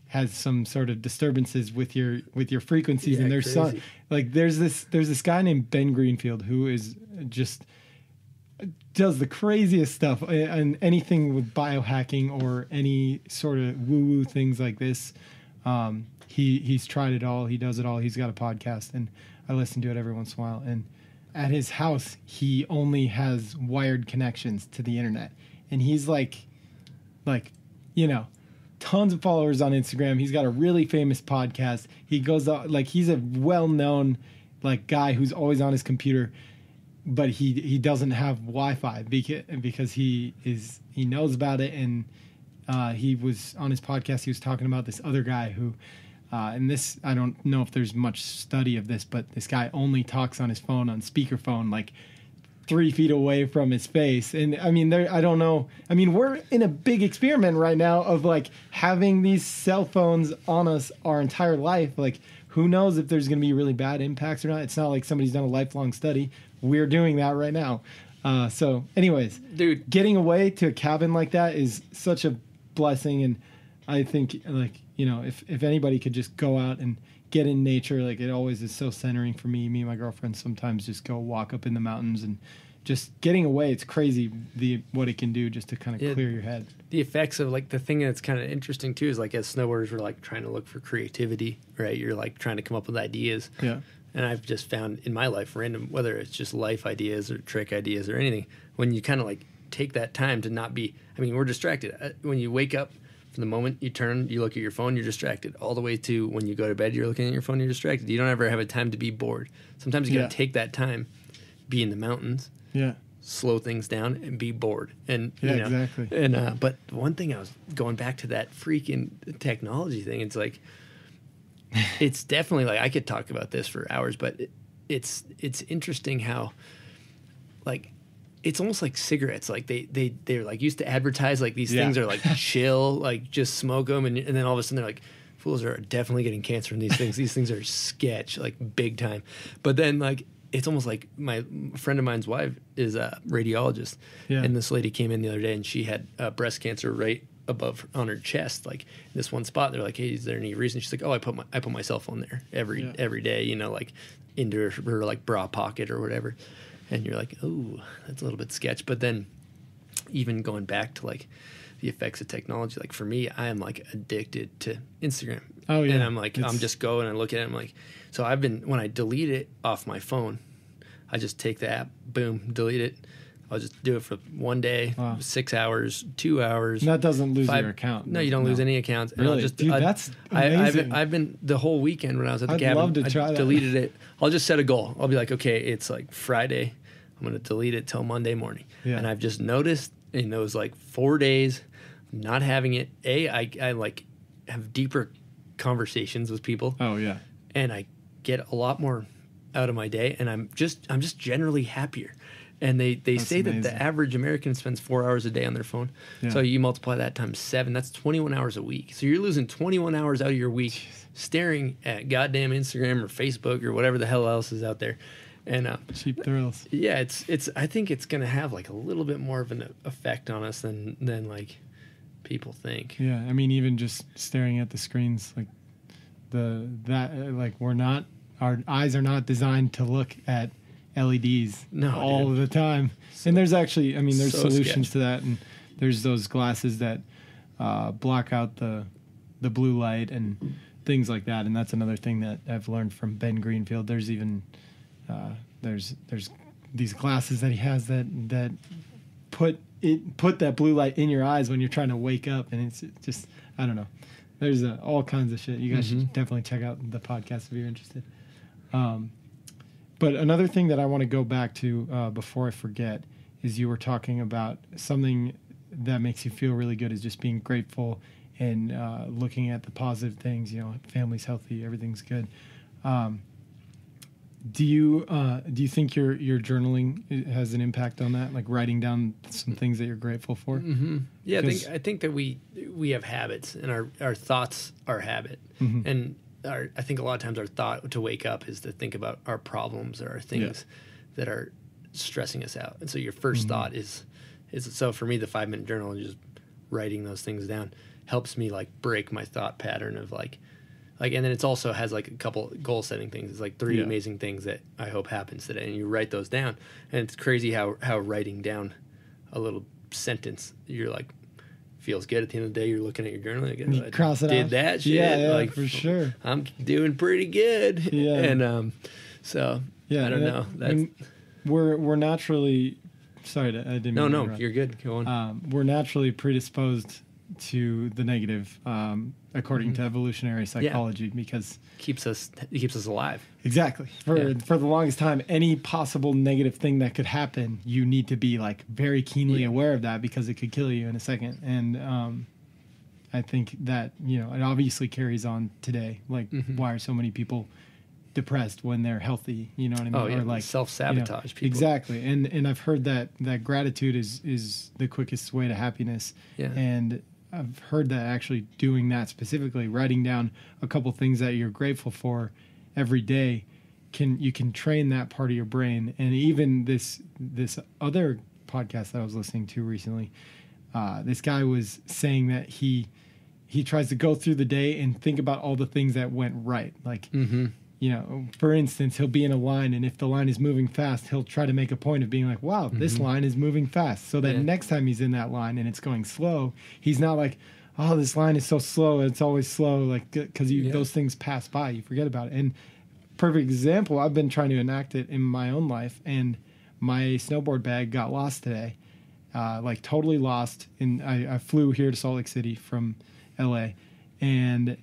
has some sort of disturbances with your frequencies. And there's some, like there's this guy named Ben Greenfield who is just does the craziest stuff, and anything with biohacking or any sort of woo-woo things like this. He's tried it all. He does it all. He's got a podcast, and I listen to it every once in a while. And at his house, he only has wired connections to the internet, and he's like tons of followers on Instagram. He's got a really famous podcast. He goes out, like, he's a well-known like guy who's always on his computer, but he doesn't have Wi-Fi because he knows about it. And he was on his podcast. He was talking about this other guy who, and this, I don't know if there's much study of this, but this guy only talks on his phone on speakerphone, like 3 feet away from his face. And I mean, I don't know. I mean, we're in a big experiment right now of like having these cell phones on us our entire life. Like, who knows if there's going to be really bad impacts or not? It's not like somebody's done a lifelong study. We're doing that right now. So anyways, dude, getting away to a cabin like that is such a blessing. And I think, like, if anybody could just go out and get in nature, like, it always is so centering for me. Me and my girlfriend sometimes just go walk up in the mountains, and just getting away. It's crazy what it can do just to kind of clear your head. The effects of, like, the thing that's kind of interesting too is, like, as snowboarders, we're like trying to look for creativity, right? You're like trying to come up with ideas. Yeah. And I've just found in my life, random, whether it's just life ideas or trick ideas or anything, when you kind of like take that time to not be, I mean, we're distracted. When you wake up, from the moment you turn, you look at your phone, you're distracted. All the way to when you go to bed, you're looking at your phone, you're distracted. You don't ever have a time to be bored. Sometimes you got to take that time, be in the mountains, slow things down, and be bored. And exactly. And but one thing, I was going back to that freaking technology thing. It's like, it's definitely, like, I could talk about this for hours, but it's interesting how, like, it's almost like cigarettes. Like they're like used to advertise like these things are like chill, like just smoke them, and then all of a sudden they're like, fools are definitely getting cancer from these things. These things are sketch, like big time. But then, like, it's almost like my friend of mine's wife is a radiologist, and this lady came in the other day and she had breast cancer right above on her chest, like this one spot. They're like, hey, is there any reason? She's like, oh, I put my cell phone there every day, like into her like bra pocket or whatever. And you're like, oh, that's a little bit sketch. But then even going back to like the effects of technology, like for me, I am like addicted to Instagram. Oh yeah. And I'm like, I'm just going and I look at it. I'm like, so when I delete it off my phone, I just take the app, boom, delete it. I'll just do it for one day, 6 hours, 2 hours. And that doesn't lose your account. No, you don't lose any accounts. And really? Dude, that's amazing. I've been the whole weekend when I was at the I'd cabin. love to try that. Deleted it. I'll just set a goal. I'll be like, okay, it's like Friday. I'm going to delete it till Monday morning. Yeah. And I've just noticed in those like 4 days, not having it, I like have deeper conversations with people. Oh yeah. And I get a lot more out of my day, and I'm just generally happier. And they say amazing. That the average American spends 4 hours a day on their phone. Yeah. So you multiply that times 7, that's 21 hours a week. So you're losing 21 hours out of your week staring at goddamn Instagram or Facebook or whatever the hell else is out there. And cheap thrills. Yeah, it's I think it's going to have like a little bit more of an effect on us than like people think. Yeah, I mean, even just staring at the screens, like our eyes are not designed to look at LEDs all dude. the time. So, and there's actually, I mean, there's solutions to that, and there's those glasses that block out the blue light and things like that. And that's another thing that I've learned from Ben Greenfield. There's even there's these glasses that he has that put that blue light in your eyes when you're trying to wake up, and it's just, I don't know. There's all kinds of shit. You guys should definitely check out the podcast if you're interested. But another thing that I want to go back to before I forget is you were talking about something that makes you feel really good is just being grateful and looking at the positive things. You know, family's healthy, everything's good. Do you think your journaling has an impact on that? Like writing down some things that you're grateful for? Mm-hmm. Yeah, I think that we have habits, and our thoughts are habit, and I think a lot of times our thought to wake up is to think about our problems or our things that are stressing us out. And so your first thought is so for me, the 5-minute journal and just writing those things down helps me like break my thought pattern of like, and then it also has like a couple goal setting things. It's like 3 amazing things that I hope happens today. And you write those down, and it's crazy how writing down a little sentence, you're like, feels good at the end of the day. You're looking at your journal, like, you cross it did off. That shit. Yeah, like, for sure. I'm doing pretty good. Yeah. And so I don't know. That's, we're naturally sorry, I didn't mean to interrupt. You're good. Go on. We're naturally predisposed to the negative, according to evolutionary psychology, because it keeps us alive. Exactly. For the longest time, any possible negative thing that could happen, you need to be like very keenly aware of that, because it could kill you in a second. And I think that, you know, it obviously carries on today. Like, why are so many people depressed when they're healthy? You know what I mean? Oh, yeah. Or like self-sabotage people. Exactly. And I've heard that gratitude is the quickest way to happiness. Yeah. And I've heard that actually doing that specifically, writing down a couple things that you're grateful for every day, you can train that part of your brain. And even this other podcast that I was listening to recently, this guy was saying that he tries to go through the day and think about all the things that went right. Like, you know, for instance, he'll be in a line, and if the line is moving fast, he'll try to make a point of being like, wow, this line is moving fast. So that next time he's in that line and it's going slow, he's not like, oh, this line is so slow. It's always slow. Like, because those things pass by, you forget about it. And perfect example, I've been trying to enact it in my own life, and my snowboard bag got lost today. Like totally lost. And I flew here to Salt Lake City from LA, and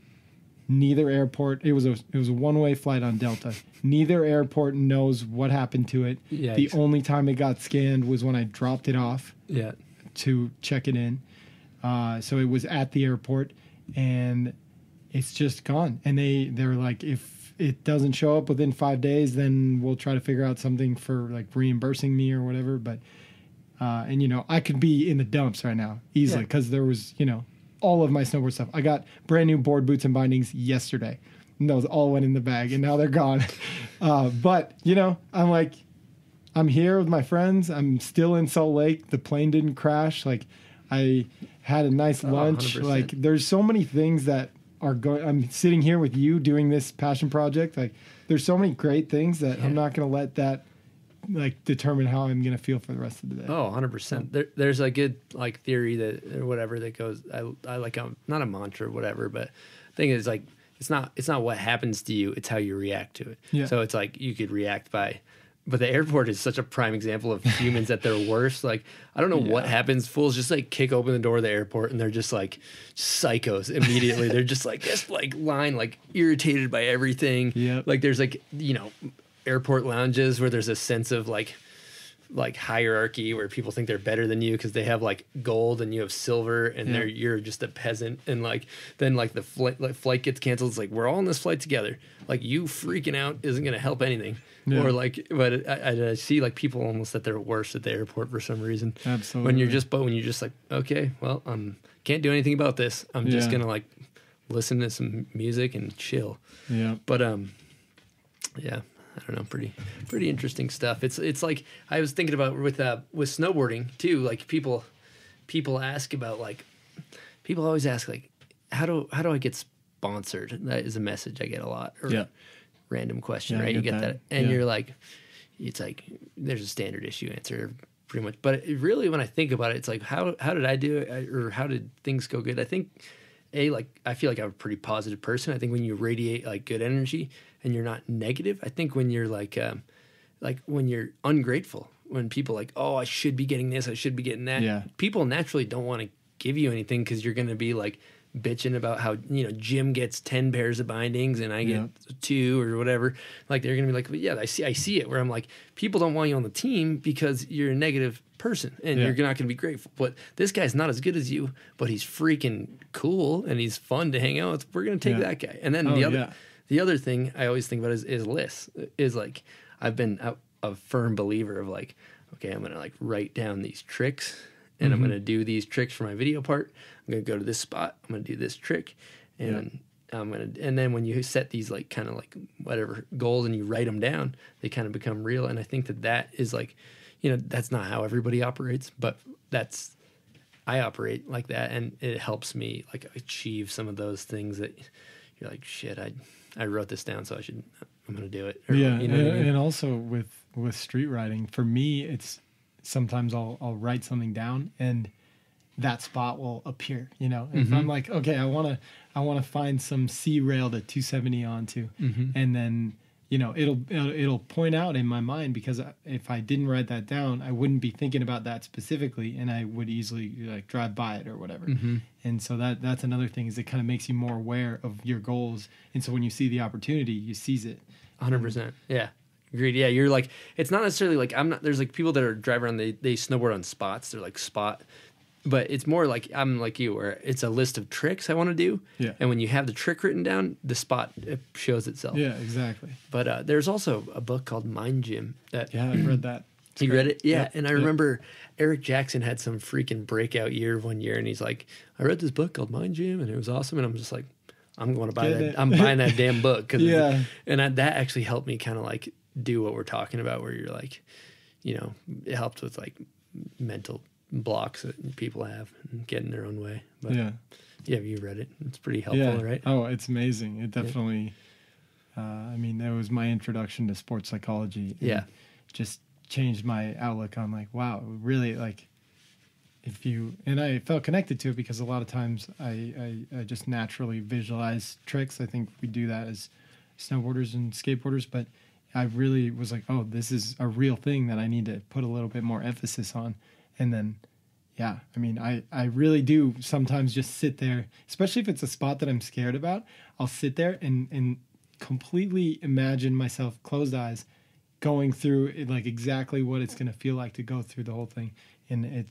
neither airport, it was a one-way flight on Delta. Neither airport knows what happened to it. Yikes. The only time it got scanned was when I dropped it off to check it in. So it was at the airport, and it's just gone. And they're like, if it doesn't show up within 5 days, then we'll try to figure out something for like reimbursing me or whatever. But and you know, I could be in the dumps right now easily, because there was, you know, all of my snowboard stuff. I got brand new board boots and bindings yesterday, and those all went in the bag, and now they're gone. But you know, I'm like, I'm here with my friends. I'm still in Salt Lake. The plane didn't crash. Like, I had a nice lunch. 100%. Like, there's so many things that are going. I'm sitting here with you doing this passion project. Like, there's so many great things that I'm not going to let that like determine how I'm going to feel for the rest of the day. Oh, 100%. There's a good like theory that or whatever that goes. I like not a mantra or whatever, but the thing is like it's not what happens to you. It's how you react to it. Yeah. So it's like you could react by. But the airport is such a prime example of humans at their worst. Like, I don't know what happens. Fools just like kick open the door of the airport, and they're just like psychos immediately. They're just like this like line, like irritated by everything. Yeah. Like there's like, you know, airport lounges where there's a sense of like hierarchy where people think they're better than you because they have like gold and you have silver, and you're just a peasant. And like then like the flight gets canceled. It's like we're all on this flight together. Like you freaking out isn't going to help anything. Yeah. Or like, but I see like people almost at their worst at the airport for some reason. Absolutely. When you're just like, okay, well, can't do anything about this. I'm just gonna like listen to some music and chill. Yeah. But yeah, I don't know, pretty interesting stuff. It's like I was thinking about with snowboarding too. Like people ask about like people always ask like how do I get sponsored? That is a message I get a lot. Or, random question, right? You get that, and you're like, it's like there's a standard issue answer pretty much. But really, when I think about it, it's like, how did I do it, or how did things go good? I think, I feel like I'm a pretty positive person. I think when you radiate like good energy and you're not negative, I think when you're like when you're ungrateful, when people like, oh, I should be getting this, I should be getting that. People naturally don't want to give you anything because you're going to be like bitching about how, Jim gets 10 pairs of bindings and I get 2 or whatever. Like they're going to be like, well, yeah, I see it, where I'm like, people don't want you on the team because you're a negative person and you're not going to be grateful. But this guy's not as good as you, but he's freaking cool and he's fun to hang out with. We're going to take that guy. And then the other thing I always think about is lists. Is like, I've been a firm believer of like, okay, I'm going to like write down these tricks and I'm going to do these tricks for my video part. I'm going to go to this spot. I'm going to do this trick. And and then when you set these like kind of like whatever goals and you write them down, they kind of become real. And I think that is like, that's not how everybody operates, but I operate like that. And it helps me like achieve some of those things that you're like, shit, I wrote this down, so I'm going to do it. Or, and also with street riding, for me, it's sometimes I'll write something down and that spot will appear, if I'm like, okay, I want to find some C rail to 270 onto, and then, it'll point out in my mind, because if I didn't write that down, I wouldn't be thinking about that specifically, and I would easily like drive by it or whatever. And so that's another thing, is it kind of makes you more aware of your goals. And so when you see the opportunity, you seize it. 100%. Yeah. Agreed. Yeah. You're like, it's not necessarily like, there's like people that are driving around, they snowboard on spots. They're like spot, but it's more like, I'm like you, where it's a list of tricks I want to do. Yeah. And when you have the trick written down, the spot it shows itself. Yeah, exactly. But there's also a book called Mind Gym that I've read that. You read it? Yeah. Yep. And I remember Eric Jackson had some freaking breakout year one year, and he's like, I read this book called Mind Gym and it was awesome. And I'm just like, I'm going to buy that. I'm buying that damn book. And that actually helped me kind of like do what we're talking about, where you're like, it helped with like mental blocks that people have and get in their own way. But you read it. It's pretty helpful, right? Oh, it's amazing. It definitely, that was my introduction to sports psychology. And just changed my outlook on like, wow, really, like, and I felt connected to it because a lot of times I just naturally visualize tricks. I think we do that as snowboarders and skateboarders, but I really was like, oh, this is a real thing that I need to put a little bit more emphasis on. And then, I really do sometimes just sit there, especially if it's a spot that I'm scared about. I'll sit there and completely imagine myself, closed eyes, going through it, like exactly what it's going to feel like to go through the whole thing. And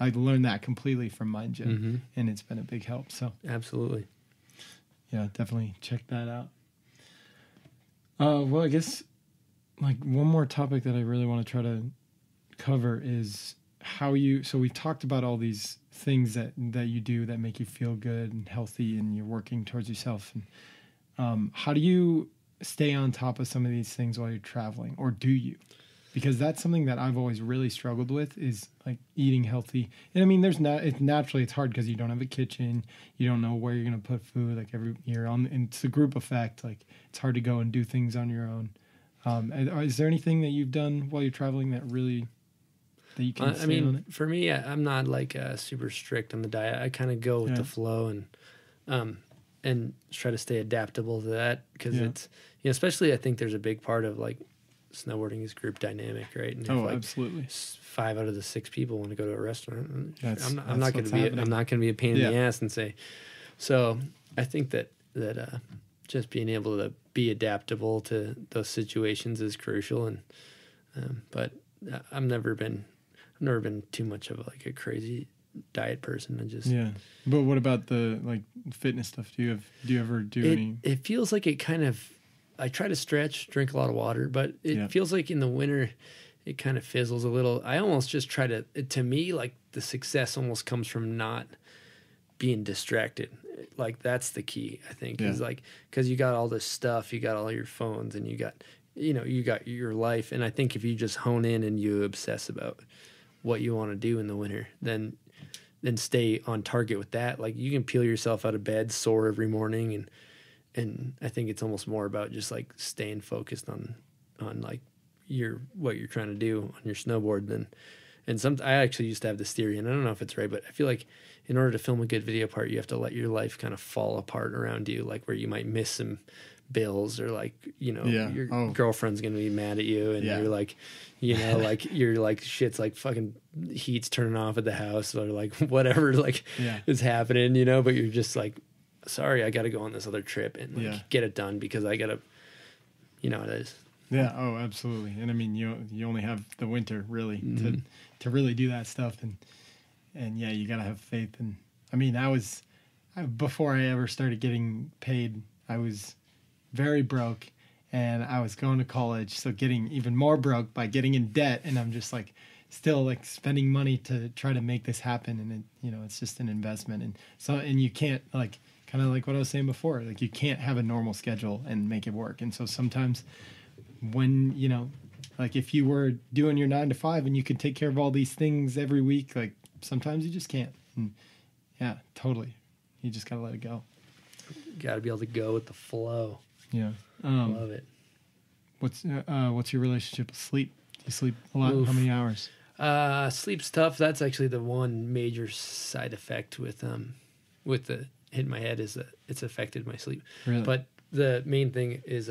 I learned that completely from Mind Gym, and it's been a big help. So absolutely. Yeah, definitely check that out. Well, I guess like one more topic that I really want to try to cover is so we've talked about all these things that you do that make you feel good and healthy, and you're working towards yourself. And how do you stay on top of some of these things while you're traveling, or do you? Because that's something that I've always really struggled with, is like eating healthy. And it's hard because you don't have a kitchen, you don't know where you're going to put food. Like and it's a group effect. Like it's hard to go and do things on your own. Is there anything that you've done while you're traveling that you can stay on it? For me, I'm not like super strict on the diet. I kind of go with the flow and try to stay adaptable to that, because it's, especially I think there's a big part of like snowboarding is group dynamic, right? And if, absolutely. 5 out of the 6 people want to go to a restaurant, I'm not going to be a pain in the ass and say. So I think that just being able to be adaptable to those situations is crucial. And but I've never been too much of like a crazy diet person. But what about the like fitness stuff? Do you ever do any? It feels like it kind of. I try to stretch, drink a lot of water, but it feels like in the winter it kind of fizzles a little. I almost just try to me, like the success almost comes from not being distracted. Like that's the key, I think, is like, because you got all this stuff, you got all your phones, and you got your life. And I think if you just hone in and you obsess about what you want to do in the winter, then stay on target with that. Like you can peel yourself out of bed sore every morning, and I think it's almost more about just like staying focused on like what you're trying to do on your snowboard, then. And I actually used to have this theory, and I don't know if it's right, but I feel like in order to film a good video part, you have to let your life kind of fall apart around you, like where you might miss some bills, or like, your girlfriend's going to be mad at you, and you're like, like you're like, shit's like fucking heat's turning off at the house, or like whatever is happening, but you're just like, sorry, I got to go on this other trip and get it done because I got to, it is. Yeah. Oh, absolutely. And I mean, you only have the winter really to really do that stuff. And yeah, you got to have faith. And I mean, before I ever started getting paid, I was very broke, and I was going to college. So getting even more broke by getting in debt. And I'm just like, still like spending money to try to make this happen. And it's just an investment. And you can't, like, kind of like what I was saying before, like you can't have a normal schedule and make it work. And so sometimes when, like if you were doing your 9 to 5 and you could take care of all these things every week, like sometimes you just can't. And yeah, totally. You just got to let it go. Got to be able to go with the flow. Yeah. Love it. What's your relationship with sleep? Do you sleep a lot? Oof. How many hours? Sleep's tough. That's actually the one major side effect with the hit my head is that it's affected my sleep. Really? But the main thing is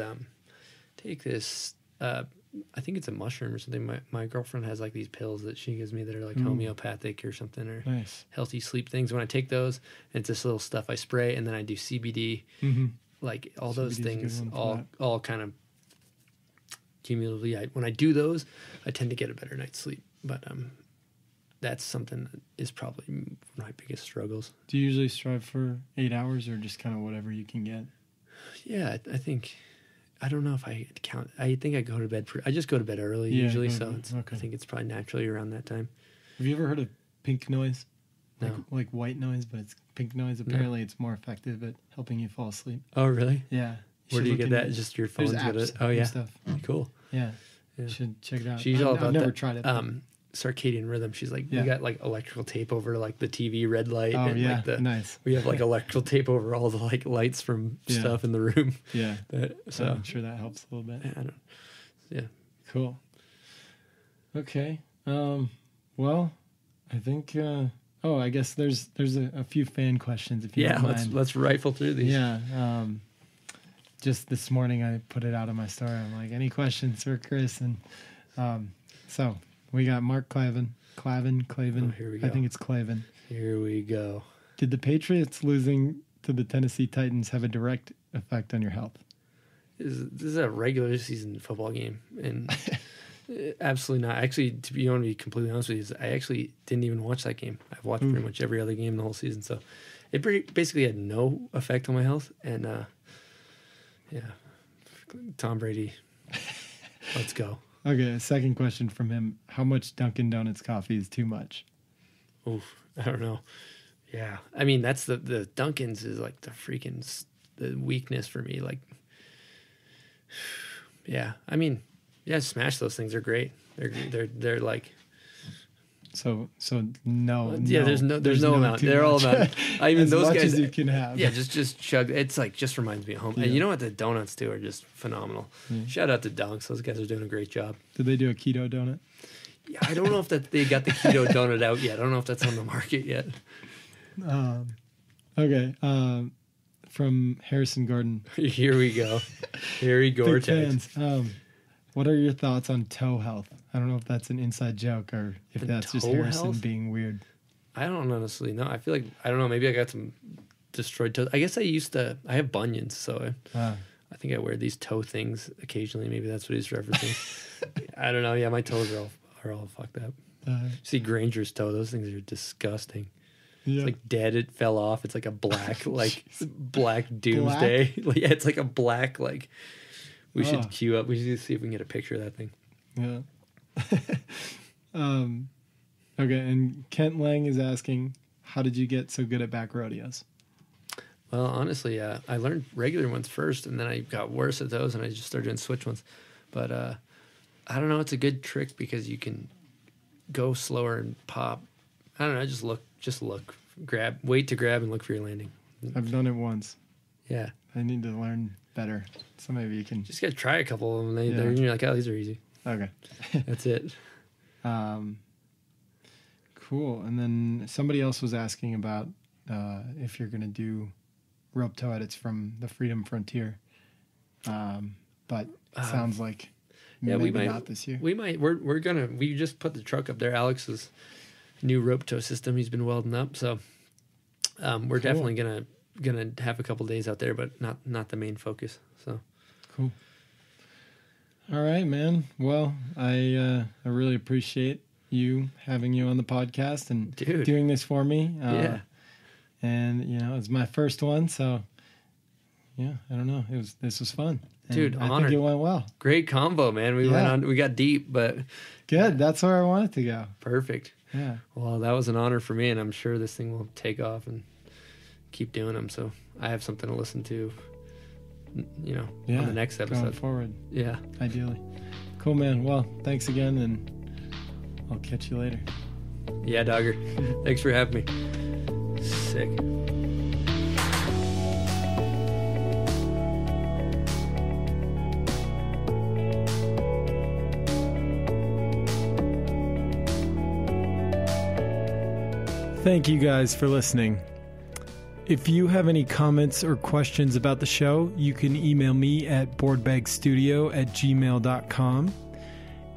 take this I think it's a mushroom or something. My girlfriend has like these pills that she gives me that are like homeopathic or something, or healthy sleep things. When I take those, it's this little stuff I spray, and then I do CBD. Like all those things all kind of cumulatively, when I do those, I tend to get a better night's sleep. But that's something that is probably my biggest struggles. Do you usually strive for 8 hours, or just kind of whatever you can get? Yeah, I don't know if I count. I think I go to bed. I just go to bed early usually, so I think it's probably naturally around that time. Have you ever heard of pink noise? No. Like white noise, but it's pink noise. Apparently, it's more effective at helping you fall asleep. Oh, really? Yeah. Where do you get that? Just your phone's got it? Oh, yeah. Stuff. Cool. Yeah. You should check it out. She's all about I've never tried it. Circadian rhythm. She's like, we got like electrical tape over like the TV red light. Oh, and yeah. Like nice. We have like electrical tape over all the like lights from stuff in the room. Yeah. So I'm sure that helps a little bit. Yeah. Cool. Okay. Well, I think, I guess there's a few fan questions if you don't mind. let's rifle through these. Yeah. Just this morning I put it out on my story. I'm like, any questions for Chris? And so we got Mark Clavin. Oh, here we go. I think it's Clavin. Here we go. Did the Patriots losing to the Tennessee Titans have a direct effect on your health? This is a regular season football game, and absolutely not. Actually, to be completely honest with you, I actually didn't even watch that game. I've watched pretty much every other game the whole season, so it basically had no effect on my health. And Tom Brady, let's go. Okay, second question from him. How much Dunkin' Donuts coffee is too much? Oof, I don't know. Yeah, I mean, that's the Dunkin's is like the weakness for me. Like, yeah, I mean, smash those things. They're great. They're like. So no. Yeah, there's no amount. They're all about. I mean, as those much guys. As you can have. Yeah, just chug. It's like just reminds me of home. Yeah. And you know what? The donuts too are just phenomenal. Yeah. Shout out to Dunks. Those guys are doing a great job. Did they do a keto donut? Yeah, I don't know if they got the keto donut out yet. I don't know if that's on the market yet. Okay. From Harrison Gordon. Here we go. Harry Gore-Tex. What are your thoughts on toe health? I don't know if that's an inside joke or if that's just Harrison health? Being weird. I don't honestly know. I feel like, I don't know, maybe I got some destroyed toes. I guess I have bunions, so I think I wear these toe things occasionally. Maybe that's what he's referencing. I don't know. Yeah, my toes are all fucked up. See Granger's toe. Those things are disgusting. Yeah. It's like dead. It fell off. It's like a black, black doomsday. Black? Yeah, it's like a black, we should queue up. We should see if we can get a picture of that thing. Yeah. Okay, and Kent Lang is asking, how did you get so good at back rodeos? Well, honestly, I learned regular ones first, and then I got worse at those, and I just started doing switch ones. But I don't know. It's a good trick because you can go slower and pop. I don't know. Just look, wait to grab and look for your landing. I've done it once. Yeah. I need to learn better. So maybe you can just gotta try a couple of them. You're like, oh, these are easy. Okay. That's it. Cool. And then somebody else was asking about if you're going to do rope tow edits from the Freedom Frontier. But it sounds like maybe not this year. We might. We just put the truck up there. Alex's new rope tow system he's been welding up. So we're definitely gonna have a couple days out there, but not the main focus. So cool. All right, man. Well, I really appreciate having you on the podcast and doing this for me. Yeah. And it's my first one, so yeah, I don't know. This was fun. Dude, I think it went well. Great combo, man. We got deep, but good. That's where I wanted to go. Perfect. Yeah. Well, that was an honor for me, and I'm sure this thing will take off and keep doing them. So I have something to listen to, on the next episode. Going forward. Yeah. Ideally. Cool, man. Well, thanks again, and I'll catch you later. Yeah, Dogger. Thanks for having me. Sick. Thank you guys for listening. If you have any comments or questions about the show, you can email me at boardbagstudio@gmail.com.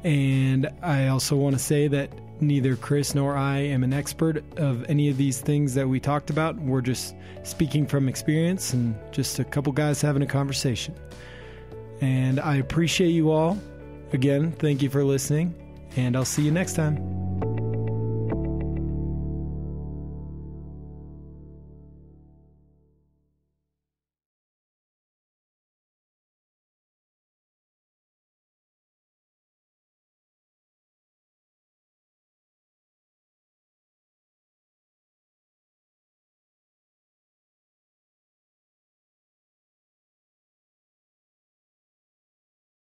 And I also want to say that neither Chris nor I am an expert of any of these things that we talked about. We're just speaking from experience and just a couple guys having a conversation. And I appreciate you all. Again, thank you for listening, and I'll see you next time.